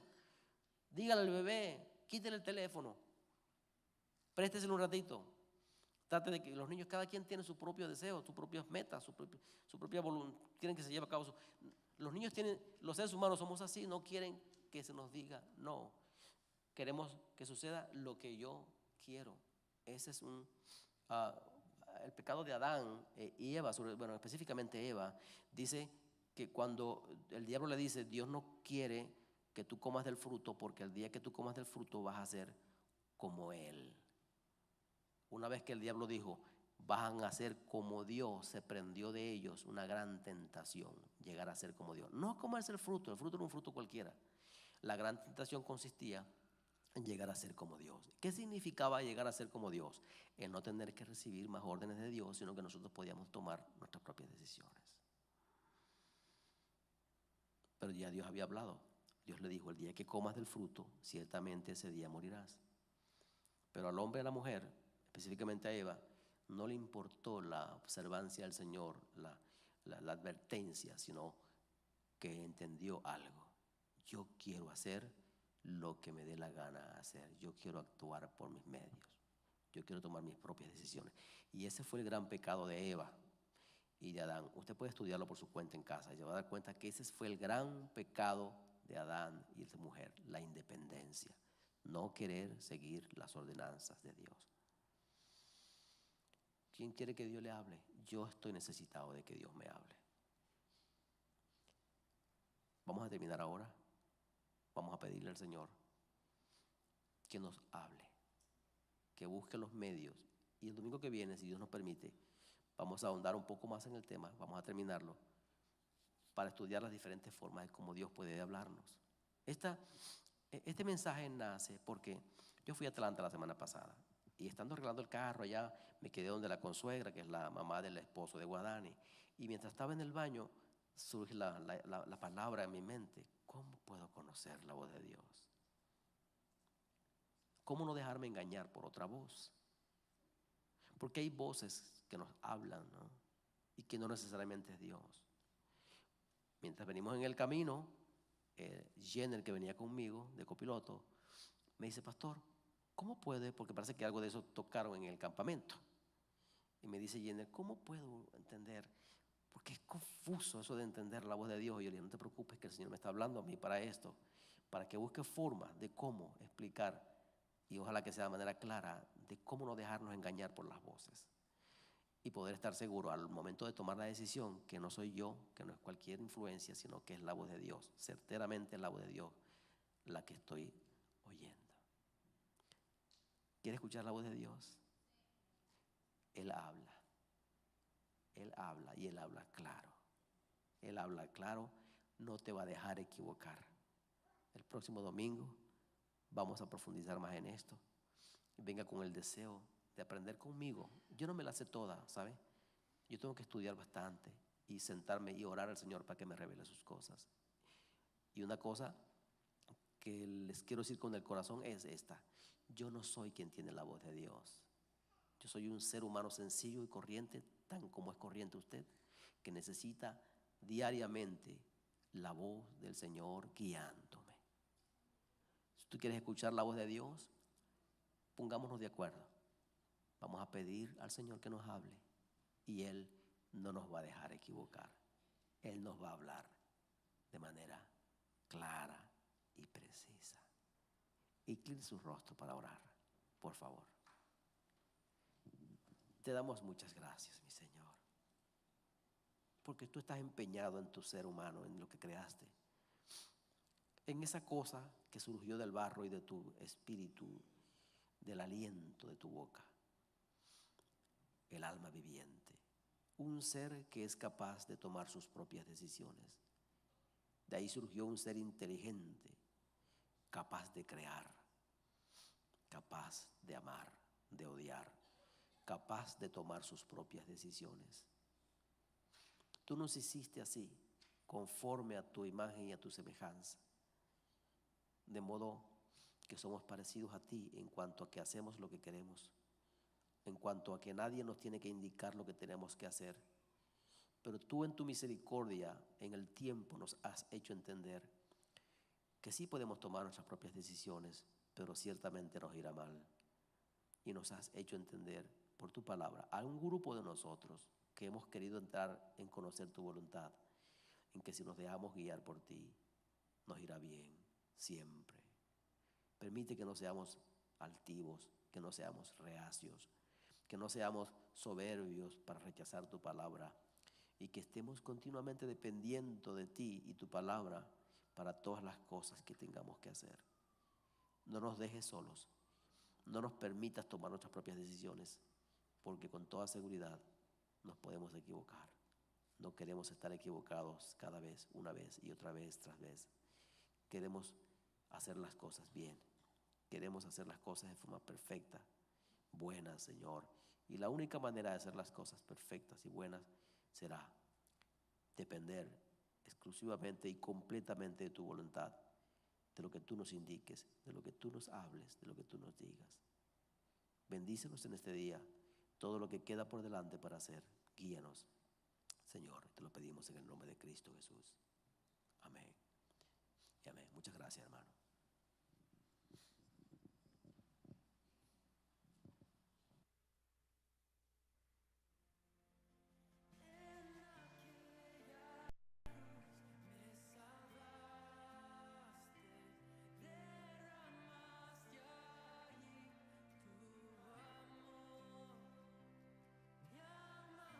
dígale al bebé, quítele el teléfono, présteselo un ratito. Trate de que los niños, cada quien tiene su propio deseo, sus propias metas, su propia voluntad, quieren que se lleve a cabo. Los niños tienen, los seres humanos somos así, no quieren que se nos diga no. Queremos que suceda lo que yo quiero. Ese es el pecado de Adán y Eva, bueno, específicamente Eva, dice que cuando el diablo le dice, Dios no quiere que tú comas del fruto, porque el día que tú comas del fruto vas a ser como Él. Una vez que el diablo dijo, van a ser como Dios, se prendió de ellos una gran tentación, llegar a ser como Dios. No comerse el fruto era un fruto cualquiera. La gran tentación consistía en llegar a ser como Dios. ¿Qué significaba llegar a ser como Dios? El no tener que recibir más órdenes de Dios, sino que nosotros podíamos tomar nuestras propias decisiones. Pero ya Dios había hablado. Dios le dijo, el día que comas del fruto, ciertamente ese día morirás. Pero al hombre y a la mujer, específicamente a Eva, no le importó la observancia del Señor, la advertencia, sino que entendió algo. Yo quiero hacer lo que me dé la gana hacer. Yo quiero actuar por mis medios. Yo quiero tomar mis propias decisiones. Y ese fue el gran pecado de Eva y de Adán. Usted puede estudiarlo por su cuenta en casa y se va a dar cuenta que ese fue el gran pecado de Adán y de su mujer, la independencia. No querer seguir las ordenanzas de Dios. ¿Quién quiere que Dios le hable? Yo estoy necesitado de que Dios me hable. Vamos a terminar ahora. Vamos a pedirle al Señor que nos hable, que busque los medios. Y el domingo que viene, si Dios nos permite, vamos a ahondar un poco más en el tema, vamos a terminarlo, para estudiar las diferentes formas de cómo Dios puede hablarnos. Este mensaje nace porque yo fui a Atlanta la semana pasada y estando arreglando el carro allá, me quedé donde la consuegra, que es la mamá del esposo de Guadani, y mientras estaba en el baño, surge la palabra en mi mente: ¿cómo puedo conocer la voz de Dios? ¿Cómo no dejarme engañar por otra voz? Porque hay voces que nos hablan, ¿no? Y que no necesariamente es Dios. Mientras venimos en el camino, Jenner, que venía conmigo de copiloto, me dice: pastor, ¿cómo puede? Porque parece que algo de eso tocaron en el campamento. Y me dice Jenner: ¿cómo puedo entender? Porque es confuso eso de entender la voz de Dios. Y yo le digo: no te preocupes, que el Señor me está hablando a mí para esto, para que busque formas de cómo explicar, y ojalá que sea de manera clara, de cómo no dejarnos engañar por las voces y poder estar seguro al momento de tomar la decisión que no soy yo, que no es cualquier influencia, sino que es la voz de Dios, certeramente es la voz de Dios la que estoy oyendo. ¿Quiere escuchar la voz de Dios? Él habla y Él habla claro. Él habla claro, no te va a dejar equivocar. El próximo domingo vamos a profundizar más en esto. Venga con el deseo de aprender conmigo. Yo no me la sé toda, ¿sabe? Yo tengo que estudiar bastante y sentarme y orar al Señor para que me revele sus cosas. Y una cosa que les quiero decir con el corazón es esta: yo no soy quien tiene la voz de Dios. Yo soy un ser humano sencillo y corriente, tan como es corriente usted, que necesita diariamente la voz del Señor guiándome. Si tú quieres escuchar la voz de Dios, pongámonos de acuerdo. Vamos a pedir al Señor que nos hable y Él no nos va a dejar equivocar. Él nos va a hablar de manera clara y precisa. Incline su rostro para orar, por favor. Te damos muchas gracias, mi Señor, porque tú estás empeñado en tu ser humano, en lo que creaste, en esa cosa que surgió del barro y de tu espíritu, del aliento de tu boca, el alma viviente, un ser que es capaz de tomar sus propias decisiones. De ahí surgió un ser inteligente, capaz de crear, capaz de amar, de odiar, capaz de tomar sus propias decisiones. Tú nos hiciste así, conforme a tu imagen y a tu semejanza, de modo que somos parecidos a ti en cuanto a que hacemos lo que queremos, en cuanto a que nadie nos tiene que indicar lo que tenemos que hacer. Pero tú en tu misericordia, en el tiempo, nos has hecho entender que sí podemos tomar nuestras propias decisiones, pero ciertamente nos irá mal. Y nos has hecho entender por tu palabra a un grupo de nosotros que hemos querido entrar en conocer tu voluntad, en que si nos dejamos guiar por ti, nos irá bien siempre. Permite que no seamos altivos, que no seamos reacios, que no seamos soberbios para rechazar tu palabra, y que estemos continuamente dependiendo de ti y tu palabra para todas las cosas que tengamos que hacer. No nos dejes solos, no nos permitas tomar nuestras propias decisiones, porque con toda seguridad nos podemos equivocar. No queremos estar equivocados cada vez, una vez y otra vez tras vez. Queremos hacer las cosas bien, queremos hacer las cosas de forma perfecta, buena, Señor. Y la única manera de hacer las cosas perfectas y buenas será depender exclusivamente y completamente de tu voluntad, de lo que tú nos indiques, de lo que tú nos hables, de lo que tú nos digas. Bendícenos en este día, todo lo que queda por delante para hacer. Guíanos, Señor, te lo pedimos en el nombre de Cristo Jesús. Amén y amén. Muchas gracias, hermano.